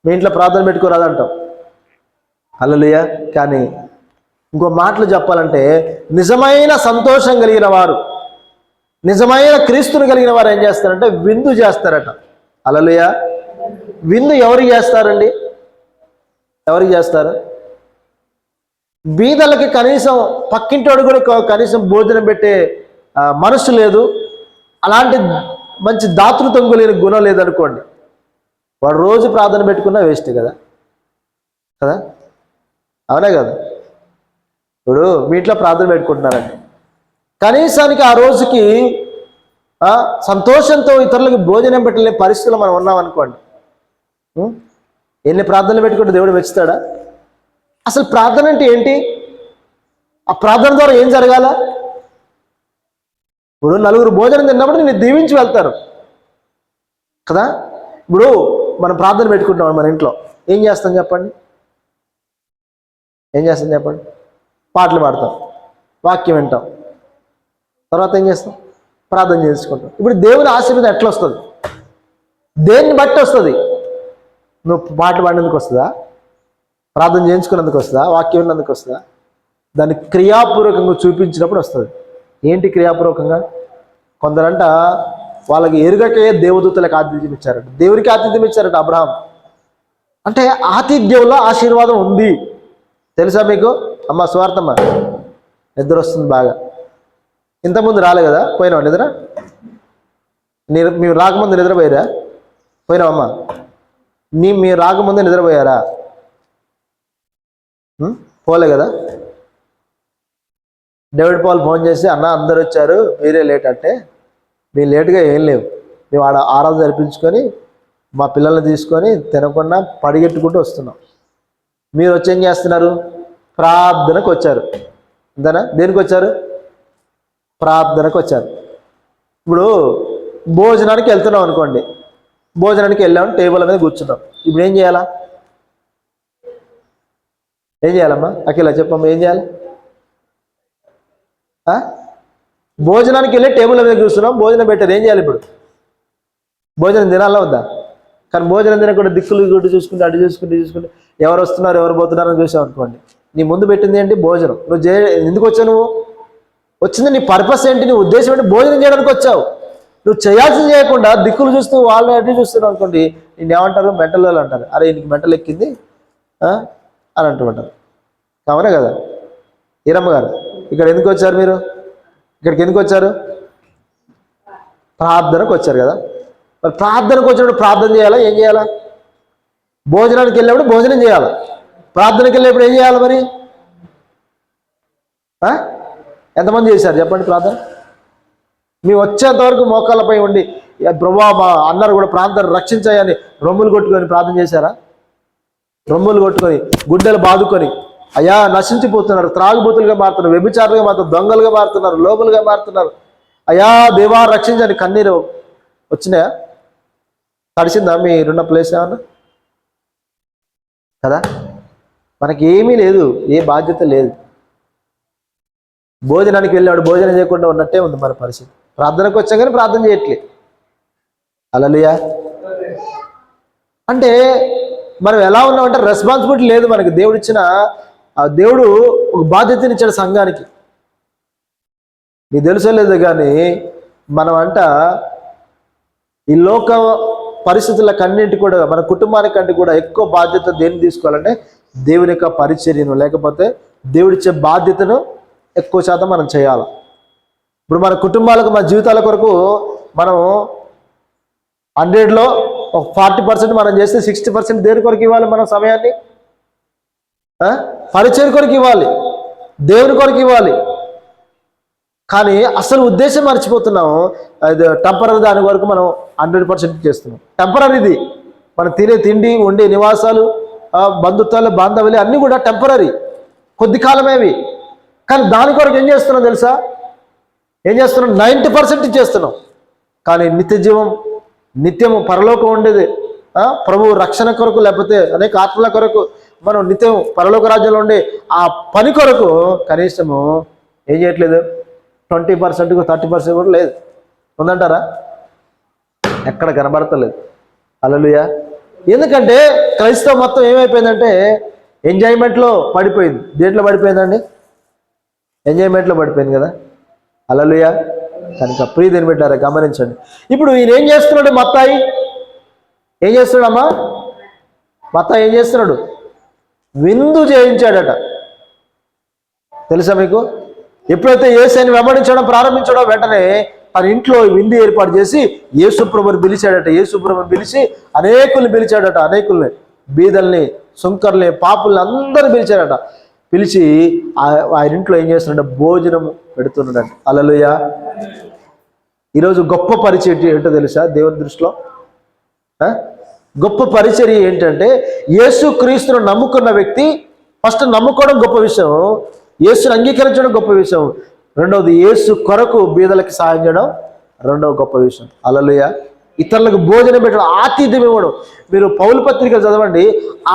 S1: మీ ఇంట్లో ప్రార్థన పెట్టుకోరాదంటాం. హల్లెలూయా. కానీ ఇంకో మాటలు చెప్పాలంటే, నిజమైన సంతోషం కలిగిన వారు, నిజమైన క్రీస్తుని కలిగిన వారు ఏం చేస్తారంటే విందు చేస్తారట. హల్లెలూయా. విందు ఎవరికి చేస్తారండి? ఎవరికి చేస్తారు? బీదలకి కనీసం పక్కింటోడు కూడా కనీసం భోజనం పెట్టే మనసు లేదు, అలాంటి మంచి దాతృత్వం కలిగిన గుణం లేదనుకోండి, వాడు రోజు ప్రార్థన పెట్టుకున్నా వేస్ట్ కదా. కదా, అవునే కదా. ఇప్పుడు మీ ఇంట్లో ప్రార్థన పెట్టుకుంటున్నారండి, కనీసానికి ఆ రోజుకి సంతోషంతో ఇతరులకు భోజనం పెట్టలే పరిస్థితుల్లో మనం ఉన్నాం అనుకోండి, ఎన్ని ప్రార్థనలు పెట్టుకుంటే దేవుడు మెచ్చుతాడా? అసలు ప్రార్థన అంటే ఏంటి? ఆ ప్రార్థన ద్వారా ఏం జరగాల? ఇప్పుడు 4 భోజనం తిన్నప్పుడు నేను దీవించి వెళ్తారు కదా. ఇప్పుడు మనం ప్రార్థన పెట్టుకుంటాం మన ఇంట్లో, ఏం చేస్తాం చెప్పండి? ఏం చేస్తాం చెప్పండి? పాటలు పాడతాం, వాక్యం వింటాం, తర్వాత ఏం చేస్తాం? ప్రార్థన చేసుకుంటాం. ఇప్పుడు దేవుని ఆశీర్వాదం ఎట్లా వస్తుంది? దేన్ని బట్టి వస్తుంది? నువ్వు పాటలు పాడినందుకు వస్తుందా? ప్రార్థన చేయించుకున్నందుకు వస్తుందా? వాక్యం విన్నందుకు వస్తుందా? దాన్ని క్రియాపూర్వకంగా చూపించినప్పుడు వస్తుంది. ఏంటి క్రియాపూర్వకంగా? కొందరంట వాళ్ళకి ఎరుగకే దేవదూతలకు ఆతిథ్యం ఇచ్చారట, దేవునికి ఆతిథ్యం ఇచ్చారట అబ్రహాం. అంటే ఆతిథ్యంలో ఆశీర్వాదం ఉంది. తెలుసా మీకు? అమ్మ స్వార్థమ్మ, నిద్ర వస్తుంది బాగా. ఇంతకుముందు రాలే కదా, పోయినావా నిద్ర? మీరు రాకముందు నిద్రపోయారా? పోయినావమ్మా? మీరు రాకముందే నిద్రపోయారా? పోలే కదా. డేవిడ్ పాల్ ఫోన్ చేసి, అన్న అందరు వచ్చారు, మీరే లేట్ అంటే. మేము లేటుగా ఏం లేవు, మేము ఆరాధన జరిపించుకొని మా పిల్లల్ని తీసుకొని తినకుండా పడిగెట్టుకుంటూ వస్తున్నాం. మీరు వచ్చి ఏం చేస్తున్నారు? ప్రార్థనకు వచ్చారు, అంతేనా? దేనికి వచ్చారు? ప్రార్థనకు వచ్చారు. ఇప్పుడు భోజనానికి వెళ్తున్నాం అనుకోండి, భోజనానికి వెళ్ళాము, టేబుల్ మీద కూర్చున్నాం. ఇప్పుడు ఏం చేయాలా? ఏం చేయాలమ్మా? అఖిల చెప్పమ్మా, ఏం చేయాలి? భోజనానికి వెళ్ళి టేబుల్ మీద కూర్చున్నాం, భోజనం పెట్టారు, ఏం చేయాలి ఇప్పుడు? భోజనం తినాలా వద్దా? కానీ భోజనం తినకుండా దిక్కులు గుడ్డు చూసుకుంటే అటు చూసుకుంటే ఎవరు వస్తున్నారు ఎవరు పోతున్నారు అని చూసావు అనుకోండి, నీ ముందు పెట్టింది ఏంటి? భోజనం. నువ్వు ఎందుకు వచ్చావు? నువ్వు వచ్చింది నీ పర్పస్ ఏంటి? నీ ఉద్దేశం ఏంటి? భోజనం చేయడానికి వచ్చావు. నువ్వు చేయాల్సింది చేయకుండా దిక్కులు చూస్తూ వాళ్ళని అటు చూస్తున్నావు అనుకోండి, నేను ఏమంటారు? మెంటల్ వాళ్ళు అంటారు. అరే నీకు మెంటల్ ఎక్కింది అని అంటుంటారు. కావునే కదా ఈరమ్మ గారు, ఇక్కడ ఎందుకు వచ్చారు మీరు? ఇక్కడికి ఎందుకు వచ్చారు? ప్రార్థనకు వచ్చారు కదా. మరి ప్రార్థనకు వచ్చినప్పుడు ప్రార్థన చేయాలా? ఏం చేయాలా? భోజనానికి వెళ్ళినప్పుడు భోజనం చేయాలి, ప్రార్థనకి వెళ్ళేప్పుడు ఏం చేయాలి మరి? ఎంతమంది చేశారు చెప్పండి ప్రార్థన? మేము వచ్చేంత వరకు మోకాళ్ళపై ఉండి ప్రభా మా అన్నారు కూడా ప్రాంతాన్ని రక్షించాయని రొమ్ములు కొట్టుకొని ప్రార్థన చేశారా? రొమ్ములు కొట్టుకొని గుడ్డలు బాదుకొని, అయ్యా నశించిపోతున్నారు, త్రాగుబోతులుగా మారుతున్నారు, వ్యభిచారులుగా మారుతున్నారు, దొంగలుగా మారుతున్నారు, లోపులుగా మారుతున్నారు, అయ్యా దేవా రక్షించని కన్నీరు వచ్చినాయా? తడిసిందా మీరున్న ప్లేస్ ఏమన్నా? కదా. మనకి ఏమీ లేదు, ఏ బాధ్యత లేదు. భోజనానికి వెళ్ళాడు, భోజనం చేయకుండా ఉన్నట్టే ఉంది మన పరిస్థితి. ప్రార్థనకు వచ్చాం కానీ ప్రార్థన చేయట్లేదు. హల్లెలూయా. అంటే మనం ఎలా ఉన్నామంటే రెస్పాన్సిబిలిటీ లేదు మనకి. దేవుడు ఒక బాధ్యతని ఇచ్చాడు సంఘానికి. నీకు తెలుసో లేదు కానీ మనం ఈ లోక పరిస్థితులకన్నింటి కూడా మన కుటుంబానికంటే కూడా ఎక్కువ బాధ్యత దేన్ని తీసుకోవాలంటే దేవుని యొక్క పరిచర్యను, లేకపోతే దేవుడిచ్చే బాధ్యతను ఎక్కువ శాతం మనం చేయాలి. ఇప్పుడు మన కుటుంబాలకు, మన జీవితాల కొరకు మనం 100లో ఒక 40% మనం చేస్తే 60% దేని కొరకు ఇవ్వాలి? మన సమయాన్ని పరిచయం కొరకు ఇవ్వాలి, దేవుని కొరకు ఇవ్వాలి. కానీ అసలు ఉద్దేశం మర్చిపోతున్నాం. అది టెంపరీ దాని వరకు మనం 100% చేస్తున్నాం. టెంపరీది మనం తినే తిండి, ఉండే నివాసాలు, బంధుత్వాలు, బాంధవ్యాలు అన్నీ కూడా టెంపరీ, కొద్ది కాలమేవి. కానీ దాని కొరకు ఏం చేస్తున్నాం తెలుసా? ఏం చేస్తున్నాం? 90% చేస్తున్నాం. కానీ నిత్య జీవం, నిత్యము పరలోకం ఉండేది, ప్రభువు రక్షణ కొరకు, లేకపోతే అనేక ఆత్మల కొరకు మనం నిత్యం పరలోక రాజ్యంలో ఉండే ఆ పని కొరకు కనీసము ఏం చేయట్లేదు. 20%, 30% కూడా లేదు. ఉందంటారా? ఎక్కడ కనబడతలేదు. హల్లెలూయా. ఎందుకంటే క్రైస్తవ మొత్తం ఏమైపోయిందంటే ఎంజాయ్మెంట్లో పడిపోయింది. దేంట్లో పడిపోయిందండి? ఎంజాయ్మెంట్లో పడిపోయింది కదా. హల్లెలూయా. కనుక ప్రియదేని పెట్టారా గమనించండి. ఇప్పుడు ఈయన ఏం చేస్తున్నాడు? మత్తాయి ఏం చేస్తున్నాడమ్మా? మత్తాయి ఏం చేస్తున్నాడు? విందు చేయించాడట. తెలుసా మీకు? ఎప్పుడైతే యేసుని వెంబడించడం ప్రారంభించడం వెంటనే తన ఇంట్లో విందు ఏర్పాటు చేసి యేసుప్రభుని పిలిచాడట. యేసుప్రభుని పిలిచి అనేకుల్ని పిలిచాడట. అనేకుల్ని, బీదల్ని, సుంకర్ని, పాపుల్ని అందరూ పిలిచాడట. పిలిచి ఆయన ఇంట్లో ఏం చేస్తున్నాడు? భోజనం పెడుతున్నాడంట. హల్లెలూయా. ఈరోజు గొప్ప పరిచర్య ఏంటో తెలుసా దేవుని దృష్టిలో? గొప్ప పరిచర్య ఏంటంటే యేసు క్రీస్తును నమ్ముకున్న వ్యక్తి ఫస్ట్ నమ్ముకోవడం గొప్ప విషయం, యేసుని అంగీకరించడం గొప్ప విషయం. రెండవది యేసు కొరకు బీదలకి సహాయం చేయడం రెండవ గొప్ప విషయం. హల్లెలూయా. ఇతరులకు భోజనం పెట్టడం, ఆతిథ్యం ఇవ్వడం. మీరు పౌలు పత్రిక చదవండి,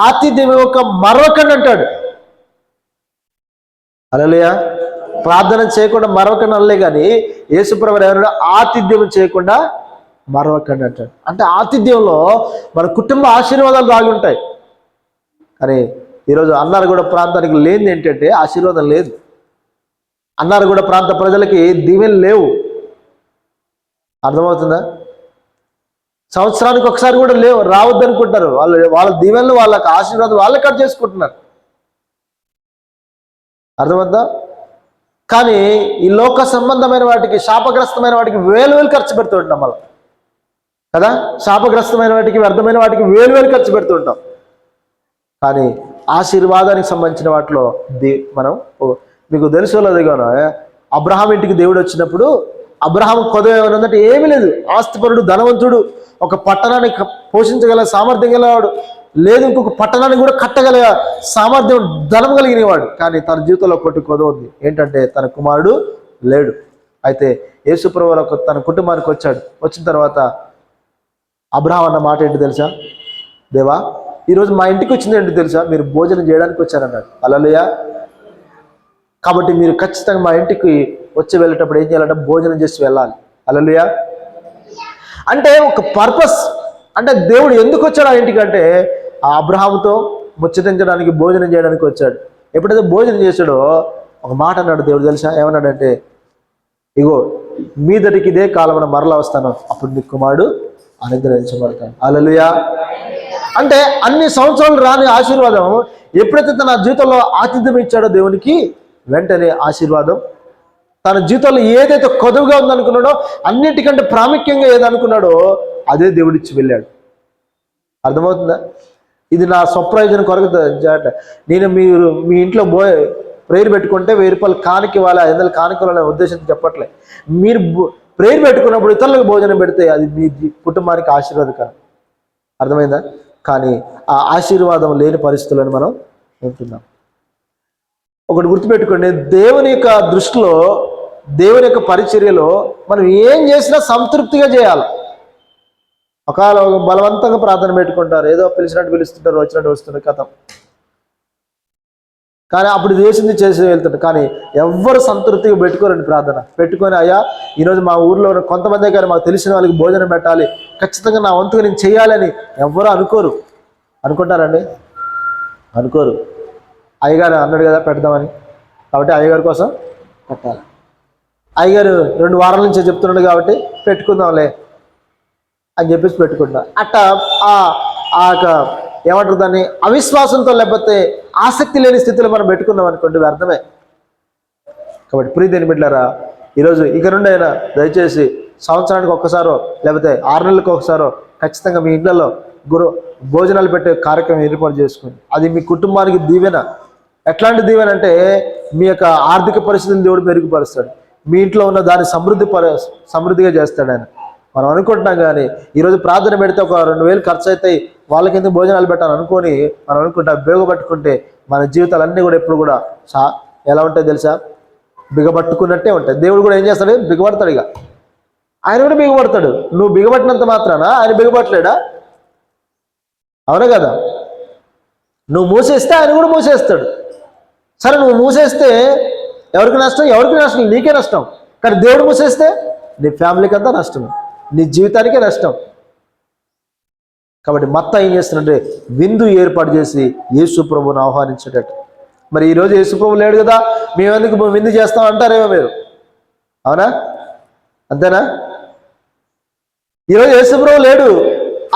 S1: ఆతిథ్యం ఇవ్వక మరొకండి అంటాడు. హల్లెలూయా. ప్రార్థన చేయకుండా మరొకటి అనలే కానీ యేసుప్రభువు ఎవరు? ఆతిథ్యం చేయకుండా మరొకటి అంటాడు. అంటే ఆతిథ్యంలో మన కుటుంబ ఆశీర్వాదాలు దాగి ఉంటాయి. కానీ ఈరోజు అన్నారగూడ ప్రాంతానికి లేనిది ఏంటంటే ఆశీర్వాదం లేదు. అన్నారగూడ ప్రాంత ప్రజలకి దీవెనలు లేవు. అర్థమవుతుందా? సంవత్సరానికి ఒకసారి కూడా రావద్దు అనుకుంటారు వాళ్ళు. వాళ్ళ దీవెనలు, వాళ్ళకి ఆశీర్వాదం వాళ్ళే కట్ చేసుకుంటున్నారు. అర్థమవుతుందా? కానీ ఈ లోక సంబంధమైన వాటికి, శాపగ్రస్తమైన వాటికి వేలు ఖర్చు పెడుతూ ఉంటాం మనం కదా. శాపగ్రస్తమైన వాటికి, వ్యర్థమైన వాటికి వేలు ఖర్చు పెడుతూ ఉంటాం. కానీ ఆశీర్వాదానికి సంబంధించిన వాటిలో మనం, మీకు తెలుసు లేదుగానో, అబ్రహాం ఇంటికి దేవుడు వచ్చినప్పుడు అబ్రహాం కొదవ ఏమన్నదంటే ఏమీ లేదు. ఆస్తిపరుడు, ధనవంతుడు, ఒక పట్టణాన్ని పోషించగల సామర్థ్యం గలవాడు, లేదు ఇంకొక పట్టణాన్ని కూడా కట్టగల సామర్థ్యం, ధనం కలిగినవాడు. కానీ తన జీవితంలో ఒకటి కొదవ ఉంది. ఏంటంటే తన కుమారుడు లేడు. అయితే యేసుప్రభువు తన కుటుంబానికి వచ్చాడు. వచ్చిన తర్వాత అబ్రహాం అన్న మాట ఏంటి తెలుసా? దేవా, ఈరోజు మా ఇంటికి వచ్చింది ఏంటి తెలుసా? మీరు భోజనం చేయడానికి వచ్చారన్నాడు. హల్లెలూయా. కాబట్టి మీరు ఖచ్చితంగా మా ఇంటికి వచ్చి వెళ్ళేటప్పుడు ఏం చేయాలంటే భోజనం చేసి వెళ్ళాలి. హల్లెలూయా. అంటే ఒక పర్పస్. అంటే దేవుడు ఎందుకు వచ్చాడు ఆ ఇంటికి అంటే ఆ అబ్రహాముతో ముచ్చటించడానికి, భోజనం చేయడానికి వచ్చాడు. ఎప్పుడైతే భోజనం చేశాడో ఒక మాట అన్నాడు దేవుడు తెలుసా? ఏమన్నాడంటే, ఇగో మీదటికి ఇదే కాలమున మరలా వస్తాను, అప్పుడు నీ కుమారుడు అనుగ్రహించబడతాడు. హల్లెలూయా. అంటే అన్ని సంవత్సరాలు రాని ఆశీర్వాదం ఎప్పుడైతే తన జీవితంలో ఆతిథ్యం ఇచ్చాడో దేవునికి, వెంటనే ఆశీర్వాదం తన జీవితంలో ఏదైతే కొదువుగా ఉందనుకున్నాడో, అన్నిటికంటే ప్రాముఖ్యంగా ఏదనుకున్నాడో అదే దేవుడిచ్చి వెళ్ళాడు. అర్థమవుతుందా? ఇది నా స్వప్రయోజనం కొరకు. నేను మీరు మీ ఇంట్లో ప్రేయర్ పెట్టుకుంటే 1000 రూపాయలు కానుక ఇవ్వాలి, 500 కానుక ఇవ్వాలనే ఉద్దేశంతో చెప్పట్లే. మీరు ప్రేయర్ పెట్టుకున్నప్పుడు ఇతరులకు భోజనం పెడితే అది మీ కుటుంబానికి ఆశీర్వాదకరం. అర్థమైందా? కానీ ఆ ఆశీర్వాదం లేని పరిస్థితులను మనం ఉంటున్నాం. ఒకటి గుర్తుపెట్టుకోండి, దేవుని యొక్క దృష్టిలో, దేవుని యొక్క పరిచర్యలో మనం ఏం చేసినా సంతృప్తిగా చేయాలి. ఒకవేళ బలవంతంగా ప్రార్థన పెట్టుకుంటారు, ఏదో పిలిచినట్టు పిలుస్తుంటారు, వచ్చినట్టు వస్తుంటారు, కథం. కానీ అప్పుడు చేసింది చేసి వెళ్తుంటారు. కానీ ఎవ్వరు సంతృప్తిగా పెట్టుకోరండి. ప్రార్థన పెట్టుకొని, అయ్యా ఈరోజు మా ఊర్లో కొంతమంది గారు మాకు తెలిసిన వాళ్ళకి భోజనం పెట్టాలి, ఖచ్చితంగా నా వంతుగా నేను చేయాలని ఎవ్వరూ అనుకోరు. అనుకుంటారండి? అనుకోరు. అయ్యగారు అన్నాడు కదా పెడదామని, కాబట్టి అయ్యగారి కోసం పెట్టాలి. అయ్యగారు 2 వారాల నుంచే చెప్తున్నాడు కాబట్టి పెట్టుకుందాంలే అని చెప్పేసి పెట్టుకుంటా. అట్ట ఏమంటారు దాన్ని, అవిశ్వాసంతో లేకపోతే ఆసక్తి లేని స్థితిలో మనం పెట్టుకున్నాం అనుకోండి, వ్యర్థమే. కాబట్టి ప్రియదేని బిడ్డలారా, ఈరోజు ఇక నుండి అయినా దయచేసి సంవత్సరానికి ఒక్కసారో లేకపోతే 6 నెలలకు ఒకసారో ఖచ్చితంగా మీ ఇళ్లలో భోజనాలు పెట్టే కార్యక్రమం ఏర్పాటు చేసుకుని, అది మీ కుటుంబానికి దీవెన. ఎట్లాంటి దీవెన అంటే మీ యొక్క ఆర్థిక పరిస్థితిని దేవుడు మెరుగుపరుస్తాడు. మీ ఇంట్లో ఉన్న దాన్ని సమృద్ధిగా చేస్తాడు ఆయన. మనం అనుకుంటున్నాం కానీ ఈరోజు ప్రార్థన పెడితే ఒక 2000 ఖర్చు అవుతాయి, వాళ్ళకి ఎందుకు భోజనాలు పెట్టాలని అనుకొని మనం అనుకుంటాం. బిగబట్టుకుంటే మన జీవితాలన్నీ కూడా ఎప్పుడు కూడా ఎలా ఉంటాయి తెలుసా? బిగబట్టుకున్నట్టే ఉంటాయి. దేవుడు కూడా ఏం చేస్తాడు? బిగబడతాడు. ఇక ఆయన కూడా బిగబడతాడు. నువ్వు బిగబట్టినంత మాత్రాన ఆయన బిగబట్టలేడా? అవునా కదా? నువ్వు మూసేస్తే ఆయన కూడా మూసేస్తాడు. సరే, నువ్వు మూసేస్తే ఎవరికి నష్టం? ఎవరికి నష్టం? నీకే నష్టం. కానీ దేవుడు మూసేస్తే నీ ఫ్యామిలీకి అంతా నష్టం, నీ జీవితానికే నష్టం. కాబట్టి మత్తా ఏం చేస్తున్నట్టే విందు ఏర్పాటు చేసి యేసు ప్రభువును ఆహ్వానించేటట్టు. మరి ఈరోజు యేసు ప్రభు లేడు కదా, మేమెందుకు విందు చేస్తాం అంటారేమో మీరు. అవునా? అంతేనా? ఈరోజు యేసు ప్రభు లేడు,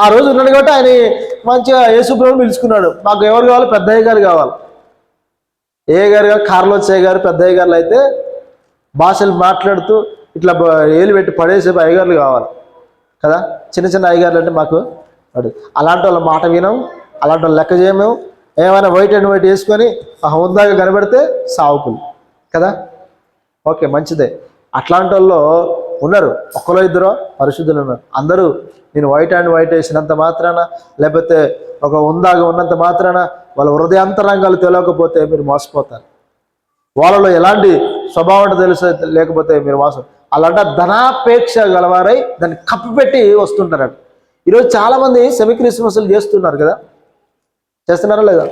S1: ఆ రోజు ఉన్నాడు కాబట్టి ఆయన మంచిగా యేసు ప్రభువుని పిలుచుకున్నాడు. మాకు ఎవరు కావాలి? పెద్దయ్య గారు కావాలి. ఏ గారు కాదు, కార్లోచయ్య గారు, పెద్దయ్య గారులు అయితే భాషలు మాట్లాడుతూ ఇట్లా ఏలు పెట్టి పడేసే అయ్యగారులు కావాలి కదా. చిన్న చిన్న అయ్యగారులు అంటే మాకు అలాంటి వాళ్ళ మాట వినం, అలాంటి వాళ్ళు లెక్క చేయము. ఏమైనా వైట్ అండ్ వైట్ వేసుకొని హుందాగా కనబడితే సావుకులు కదా. ఓకే, మంచిదే. అట్లాంటి వాళ్ళు ఉన్నారు, ఒక్కరో ఇద్దరో పరిశుద్ధులు ఉన్నారు. అందరూ నేను వైట్ అండ్ వైట్ వేసినంత మాత్రాన, లేకపోతే ఒక హుందాగా ఉన్నంత మాత్రాన వాళ్ళ హృదయాంతరంగాలు తెలియకపోతే మీరు మోసపోతారు. వాళ్ళలో ఎలాంటి స్వభావం లేకపోతే మీరు మోసం. అలాంటి ధనాపేక్ష గలవారై దాన్ని కప్పిపెట్టి వస్తుంటారంట. ఈరోజు చాలామంది సెమీ క్రిస్మస్లు చేస్తున్నారు కదా, చేస్తున్నారా లేదా?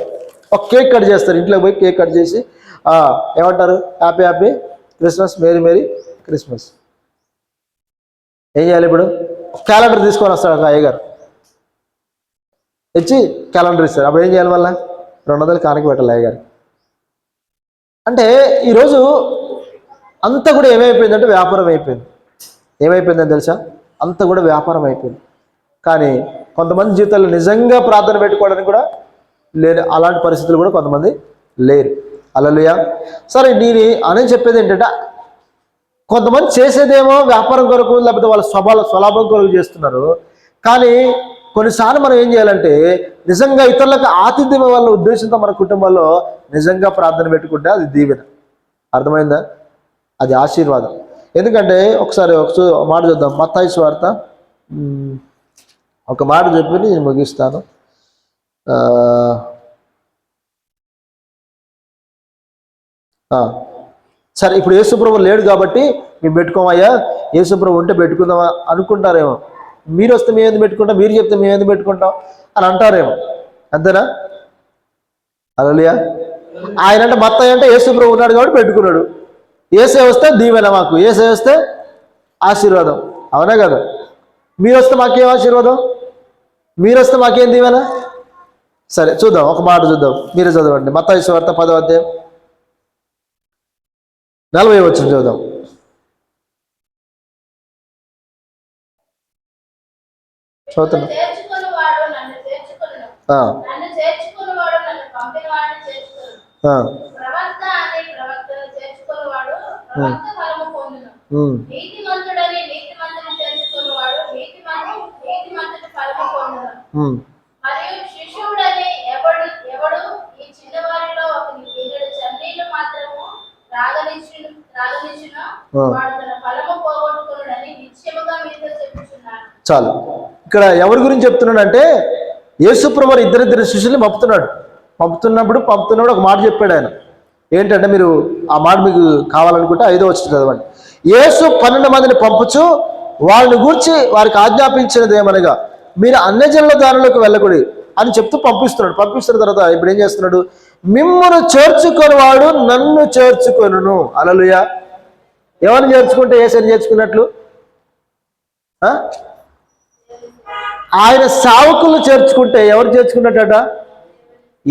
S1: ఒక కేక్ కట్ చేస్తారు, ఇంట్లోకి పోయి కేక్ కట్ చేసి ఏమంటారు? Happy happy Christmas, merry merry Christmas. ఏం చేయాలి ఇప్పుడు? క్యాలెండర్ తీసుకొని వస్తాడు ఒక అయ్యగారు, ఇచ్చి క్యాలెండర్ ఇస్తారు. అప్పుడు ఏం చేయాలి? వల్ల 200 కానుక పెట్టాలి అయ్యగారు. అంటే ఈరోజు అంతా కూడా ఏమైపోయిందంటే వ్యాపారం అయిపోయింది. ఏమైపోయిందని తెలుసా? అంతా కూడా వ్యాపారం అయిపోయింది. కానీ కొంతమంది జీవితాల్లో నిజంగా ప్రార్థన పెట్టుకోవడానికి కూడా లేరు. అలాంటి పరిస్థితులు కూడా కొంతమంది లేరు. హల్లెలూయా. సరే, నేను అని చెప్పేది ఏంటంటే, కొంతమంది చేసేదేమో వ్యాపారం కొరకు లేకపోతే వాళ్ళ స్వలాభం కొరకు చేస్తున్నారు. కానీ కొన్నిసార్లు మనం ఏం చేయాలంటే, నిజంగా ఇతరులకు ఆతిథ్యం వాళ్ళ ఉద్దేశంతో మన కుటుంబంలో నిజంగా ప్రార్థన పెట్టుకుంటే అది దీవెన. అర్థమైందా? అది ఆశీర్వాదం. ఎందుకంటే ఒకసారి ఒక మాట చూద్దాం. మత్తయి సువార్త ఒక మాట చెప్పి నేను ముగిస్తాను. సరే, ఇప్పుడు యేసుప్రభు లేడు కాబట్టి మేము పెట్టుకోమయ్యా, యేసుప్రభు ఉంటే పెట్టుకుందామా అనుకుంటారేమో. మీరు వస్తే మేము ఎందుకు పెట్టుకుంటాం, మీరు చెప్తే మేము ఎందుకు పెట్టుకుంటాం అని అంటారేమో. అంతేనా? హల్లెలూయా. ఆయన అంటే మత్తయి అంటే యేసుప్రభు ఉన్నాడు కాబట్టి పెట్టుకున్నాడు. యేసే వస్తే దీవెన, మాకు యేసే వస్తే ఆశీర్వాదం. అవునా కదా? మీరు వస్తే మాకేం ఆశీర్వాదం, మీరు వస్తే మాకేం దీవెన? సరే చూద్దాం, ఒక మాట చూద్దాం. మీరే చదవండి. మత్తయి సువార్త 10వ అధ్యాయం 40వ వచనం చూద్దాం. చదువుతున్నా. చాలు. ఇక్కడ ఎవరి గురించి చెప్తున్నాడంటే, యేసుప్రభు ఇద్దరిద్దరు శిష్యుల్ని పంపుతున్నప్పుడు ఒక మాట చెప్పాడు ఆయన. ఏంటంటే, మీరు ఆ మాట మీకు కావాలనుకుంటే 5వ వచనం చదవండి. యేసు 12 మందిని పంపుచు వాళ్ళని గూర్చి వారికి ఆజ్ఞాపించినది ఏమనగా, మీరు అన్యజనుల దానిలోకి వెళ్ళకూడదు అని చెప్తూ పంపిస్తున్న తర్వాత ఇప్పుడు ఏం చేస్తున్నాడు? మిమ్మును చేర్చుకొని వాడు నన్ను చేర్చుకొనును. హల్లెలూయా. ఎవరిని చేర్చుకుంటే యేసుని చేర్చుకున్నట్లు? ఆయన సేవకులను చేర్చుకుంటే ఎవరు చేర్చుకున్నట్ట?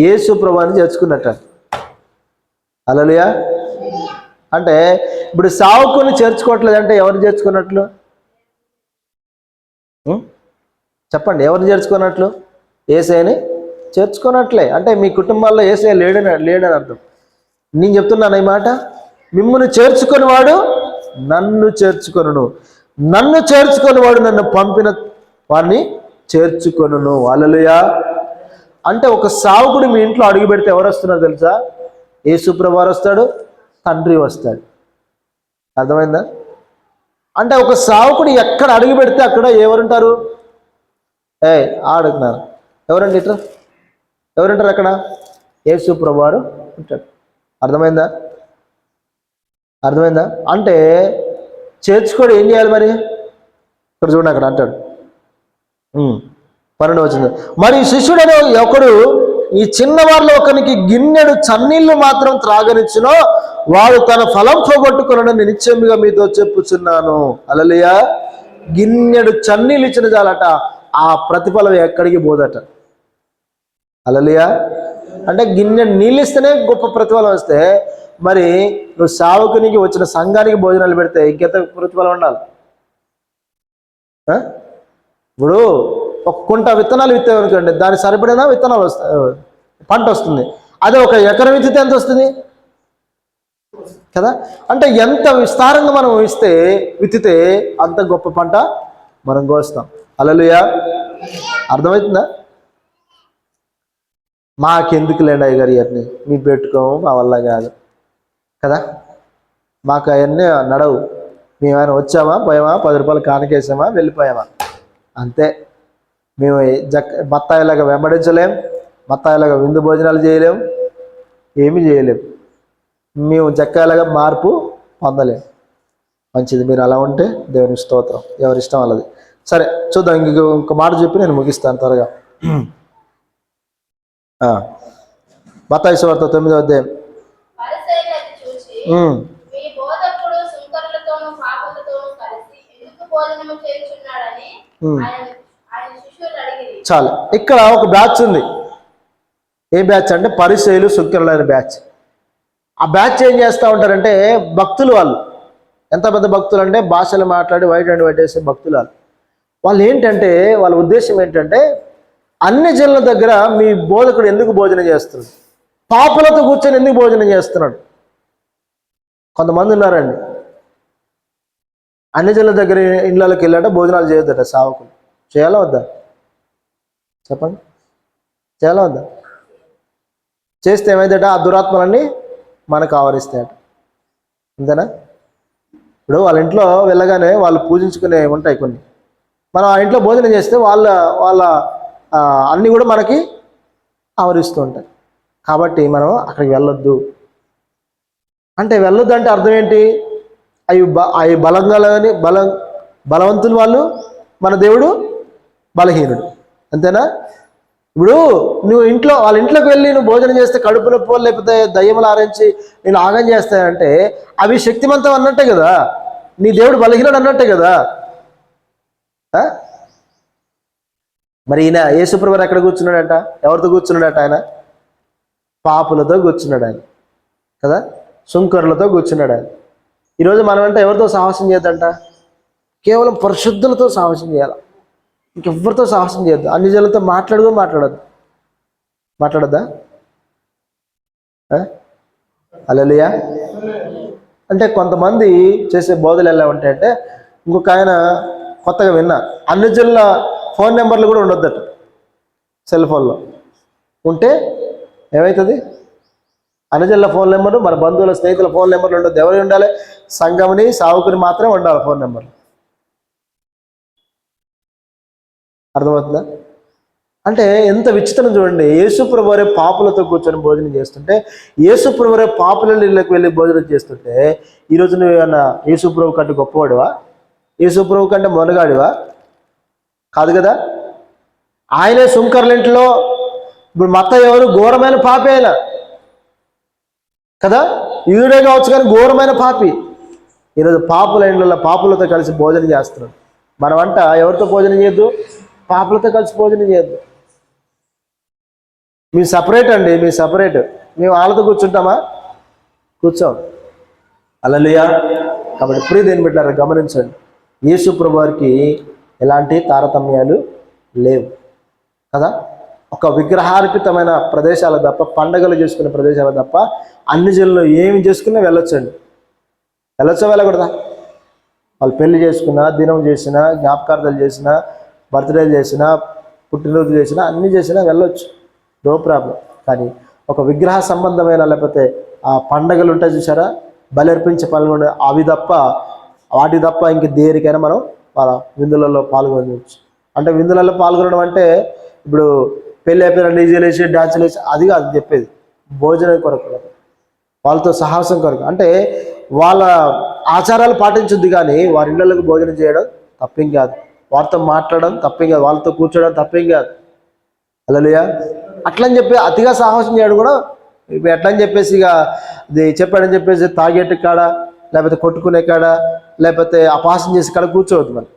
S1: యేసు ప్రభువుని చేర్చుకున్నట్ట. హల్లెలూయా. అంటే ఇప్పుడు సేవకుని చేర్చుకోవట్లేదంటే ఎవరు చేర్చుకున్నట్లు? చెప్పండి, ఎవరు చేర్చుకున్నట్లు? యేసయ్యని చేర్చుకున్నట్లే. అంటే మీ కుటుంబాల్లో యేసయ్య లేడని అర్థం. నేను చెప్తున్నాను ఈ మాట. మిమ్మల్ని చేర్చుకొని వాడు నన్ను చేర్చుకొనును, నన్ను చేర్చుకొని వాడు నన్ను పంపిన వాడిని చేర్చుకొనును. హల్లెలూయా. అంటే ఒక సేవకుడు మీ ఇంట్లో అడుగు పెడితే ఎవరు వస్తున్నారు తెలుసా? యేసుప్రభు వారు వస్తాడు, తండ్రి వస్తాడు. అర్థమైందా? అంటే ఒక సేవకుడు ఎక్కడ అడుగు పెడితే అక్కడ ఎవరుంటారు? అడుగుతున్నారు. ఎవరండి ఇట్లా? ఎవరుంటారు అక్కడ? యేసుప్రభు వారు ఉంటాడు. అర్థమైందా? అంటే చేర్చుకోడు ఏం చేయాలి మరి? ఇక్కడ చూడండి, అక్కడ అంటాడు 12వ వచనం. మరి శిష్యుడనే ఒకడు ఈ చిన్నవారిలో ఒకరికి గిన్నెడు చన్నీళ్లు మాత్రం త్రాగనిచ్చునో వాడు తన ఫలం పోగొట్టుకున్నాడని నిశ్చయముగా మీతో చెప్పుచున్నాను. హల్లెలూయా. గిన్నెడు చన్నీళ్ళు ఇచ్చిన చాలట, ఆ ప్రతిఫలం ఎక్కడికి పోదట. హల్లెలూయా. అంటే గిన్నె నీళ్ళు ఇస్తేనే గొప్ప ప్రతిఫలం వస్తే, మరి నువ్వు సేవకునికి వచ్చిన సంఘానికి భోజనాలు పెడితే ఇంకెంత ప్రతిఫలం ఉండాలి? ఇప్పుడు ఒక కుంట విత్తనాలు విత్తామనుకోండి, దానికి సరిపడిన విత్తనాలు వస్తాయి, పంట వస్తుంది. అదే ఒక ఎకరం విత్తితే ఎంత వస్తుంది కదా? అంటే ఎంత విస్తారంగా మనం విత్తితే అంత గొప్ప పంట మనం కోస్తాం. హల్లెలూయా. అర్థమవుతుందా? మాకెందుకు లేండి అయ్య గారు, ఇవన్నీ మేము పెట్టుకోము, మా వల్ల కాదు కదా, మాకు అవన్నీ నడవు. మేమైనా వచ్చామా, పోయామా, 10 రూపాయలు కానికేసామా, వెళ్ళిపోయామా, అంతే. మేము బత్తాయిలాగా వెంబడించలేం, బత్తాయిలాగా విందు భోజనాలు చేయలేం, ఏమీ చేయలేం. మేము చెక్కాయలాగా మార్పు పొందలేం. మంచిది, మీరు అలా ఉంటే దేవుని స్తోత్రం. ఎవరిష్టం వాళ్ళది. సరే చూద్దాం, ఇంకొక మాట చెప్పి నేను ముగిస్తాను త్వరగా. మత్తయి సువార్త 9వ అధ్యాయం. చాలు. ఇక్కడ ఒక బ్యాచ్ ఉంది. ఏ బ్యాచ్ అంటే పరిసయ్యులు సుంకరులైన బ్యాచ్. ఆ బ్యాచ్ ఏం చేస్తూ ఉంటారంటే, భక్తులు వాళ్ళు ఎంత పెద్ద భక్తులు అంటే భాషలు మాట్లాడి వైట్ అండ్ వైట్ వేసే భక్తులు వాళ్ళు. వాళ్ళు ఏంటంటే వాళ్ళ ఉద్దేశం ఏంటంటే అన్ని జనుల దగ్గర మీ బోధకుడు ఎందుకు భోజనం చేస్తున్నాడు, పాపులతో కూర్చొని ఎందుకు భోజనం చేస్తున్నాడు. కొంతమంది ఉన్నారండి, అన్ని జనుల దగ్గర ఇళ్ళకి వెళ్ళాట భోజనాలు చేయొద్దట సావకులు. చేయాలా వద్దా చెప్పండి, చేయాలా వద్దా? చేస్తే ఏమైందట, ఆ దురాత్మలన్నీ మనకు ఆవరిస్తాయట. అంతేనా? ఇప్పుడు వాళ్ళ ఇంట్లో వెళ్ళగానే వాళ్ళు పూజించుకునే ఉంటాయి కొన్ని, మనం ఆ ఇంట్లో భోజనం చేస్తే వాళ్ళ వాళ్ళ అన్నీ కూడా మనకి ఆవరిస్తూ ఉంటాయి. కాబట్టి మనం అక్కడికి వెళ్ళొద్దు. అంటే వెళ్ళొద్దు అంటే అర్థం ఏంటి? అవి బలంగాలని బలవంతులు వాళ్ళు, మన దేవుడు బలహీనుడు. అంతేనా? ఇప్పుడు నువ్వు వాళ్ళ ఇంట్లోకి వెళ్ళి నువ్వు భోజనం చేస్తే కడుపు నొప్పి లేకపోతే దయ్యములు ఆరించి నేను ఆగం చేస్తాయంటే అవి శక్తిమంతం అన్నట్టే కదా, నీ దేవుడు బలహీనుడు అన్నట్టే కదా. మరి ఈయన యేసుప్రభువు ఎక్కడ కూర్చున్నాడట? ఎవరితో కూర్చున్నాడట? ఆయన పాపులతో కూర్చున్నాడు ఆయన కదా, సుంకరులతో కూర్చున్నాడు ఆయన. ఈరోజు మనం అంటే ఎవరితో సాహసం చేయొద్దంట? కేవలం పరిశుద్ధులతో సాహసం చేయాలి, ఇంకెవ్వరితో సాహసం చేయొద్దు. అన్ని జనులతో మాట్లాడొద్దా? హల్లెలూయా. అంటే కొంతమంది చేసే బోధలు ఎలా ఉంటాయంటే, ఇంకొక ఆయన కొత్తగా విన్నా, అన్ని జనుల ఫోన్ నెంబర్లు కూడా ఉండొద్దట సెల్ ఫోన్లో. ఉంటే ఏమవుతుంది? అన్ని జనుల ఫోన్ నెంబరు, మన బంధువుల స్నేహితుల ఫోన్ నెంబర్లు ఉండొద్దు. ఎవరు ఉండాలి? సంఘముని సావుకుని మాత్రమే ఉండాలి ఫోన్ నెంబర్లు. అర్థమవుతుందా? అంటే ఎంత విచిత్రం చూడండి. యేసుప్రభువు వారే పాపులతో కూర్చొని భోజనం చేస్తుంటే, యేసుప్రభువు వారే పాపుల ఇళ్ళకి వెళ్ళి భోజనం చేస్తుంటే, ఈరోజు నువ్వు ఏమన్నా యేసుప్రభువు కంటే గొప్పవాడివా? యేసుప్రభువు కంటే మొనగాడివా? కాదు కదా. ఆయనే సుంకర్ల ఇంట్లో, ఇప్పుడు మత్తయి ఎవరు? ఘోరమైన పాపి ఆయన కదా, యూదుడే కావచ్చు కానీ ఘోరమైన పాపి. ఈరోజు పాపుల ఇండ్లలో పాపులతో కలిసి భోజనం చేస్తున్నాడు. మనమంట ఎవరితో భోజనం చేయొద్దు? పాపులతో కలిసి భోజనం చేయొద్దు. మీరు సపరేట్ అండి, మీరు సపరేట్. మేము వాళ్ళతో కూర్చుంటామా? కూర్చోం. హల్లెలూయా. కాబట్టి ప్రియ దేవుని బిడ్డలారా గమనించండి, యేసు ప్రభువు వారికి ఎలాంటి తారతమ్యాలు లేవు కదా. ఒక విగ్రహార్పితమైన ప్రదేశాలు తప్ప, పండగలు చేసుకునే ప్రదేశాలు తప్ప అన్ని జనులు ఏమి చేసుకున్నా వెళ్ళొచ్చండి. వెళ్ళొచ్చా వెళ్ళకూడదా? వాళ్ళు పెళ్లి చేసుకున్నా, దినం చేసినా, జ్ఞాపకార్థాలు చేసినా, బర్త్డేలు చేసినా, పుట్టినరోజు చేసినా, అన్నీ చేసినా వెళ్ళొచ్చు, నో ప్రాబ్లం. కానీ ఒక విగ్రహ సంబంధమైన లేకపోతే ఆ పండగలు ఉంటాయి చూసారా, బలర్పించే పాల్గొనే వాటి తప్ప ఇంక దేనికైనా మనం వాళ్ళ విందులలో పాల్గొనవచ్చు. అంటే విందులలో పాల్గొనడం అంటే ఇప్పుడు పెళ్ళి అయిపోయిన డీజేలు వేసి డాన్సులు వేసి అది కాదు చెప్పేది. భోజనం కొరకు, వాళ్ళతో సాహసం కొరకు. అంటే వాళ్ళ ఆచారాలు పాటించుద్ది కానీ వారి ఇళ్ళకు భోజనం చేయడం తప్పేం కాదు, వారితో మాట్లాడడం తప్పేం కాదు, వాళ్ళతో కూర్చోవడం తప్పేం కాదు. హల్లెలూయా. అట్లని చెప్పి అతిగా సాహసం చేయడం కూడా ఇప్పుడు ఎట్లని చెప్పేసి ఇక చెప్పాడని చెప్పేసి తాగేటి కాడ లేకపోతే కొట్టుకునే కాడ లేకపోతే అపహాసం చేసి కాడ కూర్చోవద్దు. మనం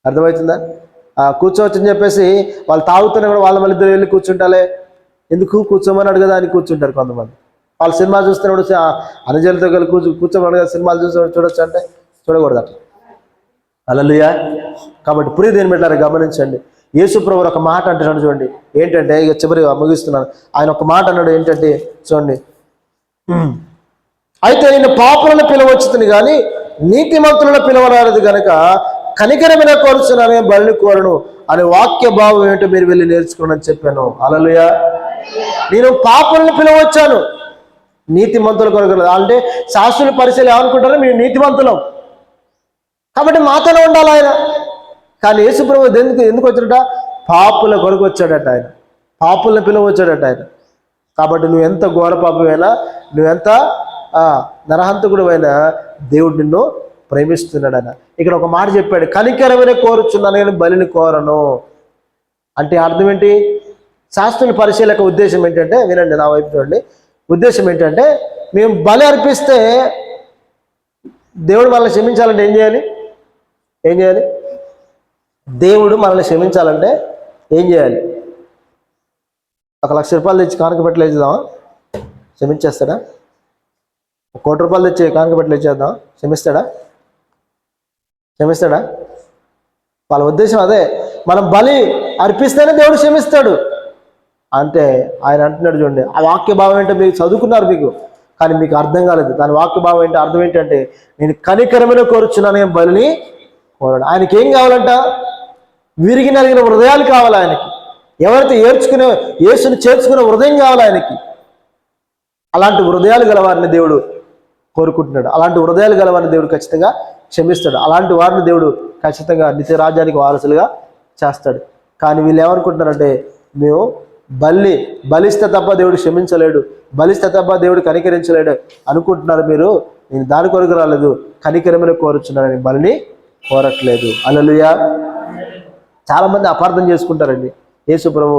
S1: అర్థమవుతుందా? కూర్చోవచ్చని చెప్పేసి వాళ్ళు తాగుతున్నా కూడా వాళ్ళ మళ్ళీ ఇద్దరు వెళ్ళి కూర్చుంటాలే, ఎందుకు కూర్చోమని అడగదా అని కూర్చుంటారు కొంతమంది. వాళ్ళు సినిమా చూస్తున్నప్పుడు అనుజలతో కలిసి కూర్చోమని కదా సినిమాలు చూడొచ్చు అంటే చూడకూడదు అట్లా. హల్లెలూయా. కాబట్టి ప్రియ దేవుని బిడ్డలారా గమనించండి, యేసు ప్రభువు ఒక మాట అంటున్నాడు చూడండి. ఏంటంటే ఇక చివరి ముగిస్తున్నాను. ఆయన ఒక మాట అన్నాడు ఏంటంటే చూడండి, అయితే నేను పాపులను పిలవచ్చుతుంది కానీ నీతిమంతులను పిలవరాదు కనుక కనికరమైన కోరుచున్నానే బలిని కోరను అనే వాక్య భావం ఏమిటో మీరు వెళ్ళి నేర్చుకోండి అని చెప్పాను. హల్లెలూయా. నేను పాపులను పిలవచ్చాను, నీతిమంతుల కొరకు. అంటే శాస్త్రుల పరిచయం ఏమనుకుంటారో మేము నీతిమంతులం కాబట్టి మాతోనే ఉండాలి ఆయన. కానీ యేసు ప్రభువు ఎందుకు వచ్చాడట? పాపుల కొరకు వచ్చాడట ఆయన, పాపులను పిలవచ్చాడట ఆయన. కాబట్టి నువ్వు ఎంత ఘోర పాపమైనా, నువ్వెంత నరహంతకుడు అయినా దేవుడు నిన్ను ప్రేమిస్తున్నాడు ఆయన. ఇక్కడ ఒక మాట చెప్పాడు, కనికరమైన కోరుచున్నాను కానీ బలిని కోరను. అంటే అర్థం ఏంటి? శాస్త్రుల పరిశీలక ఉద్దేశం ఏంటంటే, వినండి నా వైపు చూడండి, ఉద్దేశం ఏంటంటే మేము బలి అర్పిస్తే దేవుడు మనల్ని క్షమించాలంటే ఏం చేయాలి? దేవుడు మనల్ని క్షమించాలంటే ఏం చేయాలి? 1,00,000 రూపాయలు తెచ్చి కానుక పెట్టలు వేద్దామా? క్షమించేస్తాడా? 1,00,00,000 రూపాయలు తెచ్చి కానుక పెట్టలు వేద్దాం, క్షమిస్తాడా? వాళ్ళ ఉద్దేశం అదే, మనం బలి అర్పిస్తేనే దేవుడు క్షమిస్తాడు అంటే. ఆయన అంటున్నాడు చూడండి, ఆ వాక్య భావం ఏంటో మీరు చదువుకున్నారు మీకు, కానీ మీకు అర్థం కాలేదు. దాని వాక్య భావం ఏంటి, అర్థం ఏంటంటే, నేను కనికరమైన కోరుచున్నాను, నేను బలిని కోరడు. ఆయనకి ఏం కావాలంట? విరిగి నలిగిన హృదయాలు కావాలి ఆయనకి. ఎవరైతే ఏడ్చుకునే యేసుని చేర్చుకునే హృదయం కావాలి ఆయనకి. అలాంటి హృదయాలు గలవారిని దేవుడు కోరుకుంటున్నాడు. అలాంటి హృదయాలు గలవారిని దేవుడు ఖచ్చితంగా క్షమిస్తాడు. అలాంటి వారిని దేవుడు ఖచ్చితంగా నిత్య రాజ్యానికి వారసులుగా చేస్తాడు. కానీ వీళ్ళు ఏమనుకుంటున్నారంటే, మేము బలిస్తే తప్ప దేవుడు క్షమించలేడు, బలిస్తే తప్ప దేవుడు కనికరించలేడు అనుకుంటున్నారు మీరు. నేను దాని కొరకు రాలేదు, కనికరమైన కోరుచున్నాను, బలిని కోరట్లేదు. హల్లెలూయా. చాలామంది అపార్థం చేసుకుంటారండి. యేసు ప్రభు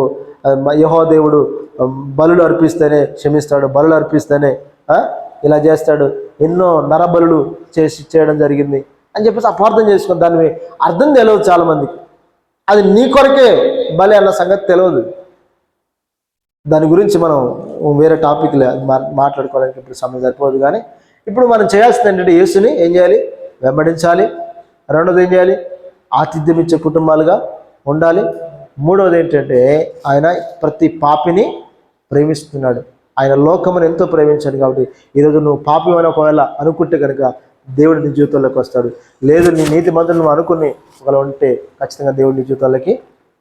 S1: యెహోవా దేవుడు బలులు అర్పిస్తేనే క్షమిస్తాడు, బలులు అర్పిస్తేనే ఇలా చేస్తాడు, ఎన్నో నరబలులు చేయడం జరిగింది అని చెప్పేసి అపార్థం చేసుకుని దాన్ని అర్థం తెలియదు చాలామందికి. అది నీ కొరకే బలి అన్న సంగతి తెలియదు. దాని గురించి మనం వేరే టాపిక్లో మాట్లాడుకోవడానికి ఇప్పుడు సమయం సరిపోదు. కానీ ఇప్పుడు మనం చేయాల్సింది ఏంటంటే, యేసుని ఏం చేయాలి? వెంబడించాలి. రెండోది ఏం చేయాలి? ఆతిథ్యం ఇచ్చే కుటుంబాలుగా ఉండాలి. మూడవది ఏంటంటే, ఆయన ప్రతి పాపిని ప్రేమిస్తున్నాడు. ఆయన లోకమును ఎంతో ప్రేమించాడు. కాబట్టి ఈరోజు నువ్వు పాపి అని ఒకవేళ అనుకుంటే కనుక దేవుడు నీ జీవితంలోకి వస్తాడు. లేదు నీ నీతి మంత్రులు నువ్వు అనుకుని ఒకవేళ ఉంటే ఖచ్చితంగా దేవుడు నీ జీవితంలోకి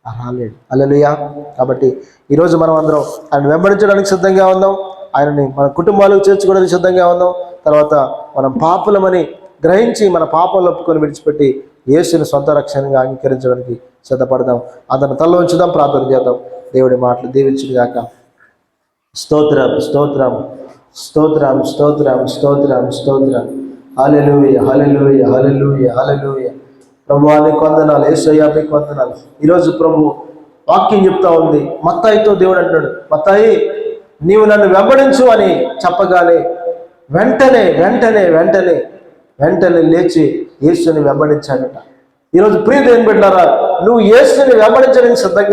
S1: రాలేడు. హల్లెలూయా. కాబట్టి ఈరోజు మనం అందరం ఆయన వెంబడించడానికి సిద్ధంగా ఉందాం. ఆయనని మన కుటుంబాలకు చేర్చుకోవడానికి సిద్ధంగా ఉందాం. తర్వాత మనం పాపులమని గ్రహించి మన పాపాలు ఒప్పుకొని విడిచిపెట్టి యేసుని సొంత రక్షణగా అంగీకరించడానికి సిద్ధపడదాం. అందరిని తలలో ఉంచుదాం, ప్రార్థన చేద్దాం. దేవుడి మాటలు దీవించును గాక. స్తోత్రం స్తోత్రం స్తోత్రం స్తోత్రం స్తోత్రం స్తోత్రం. హల్లెలూయా హల్లెలూయా హల్లెలూయా హల్లెలూయా. ప్రభువా నీకు వందనాలు, యేసయ్యా నీకు వందనాలు. ఈరోజు ప్రభు వాక్యం చెప్తా ఉంది. మత్తాయితో దేవుడు అంటున్నాడు, మత్తాయి నీవు నన్ను వెంబడించు అని చెప్పగానే వెంటనే వెంటనే వెంటనే వెంటనే లేచి యేసుని వెంబడించాడట. ఈరోజు ప్రియ దేవుని బిడ్డలారా, నువ్వు యేసుని వెంబడించడానికి సిద్ధంగా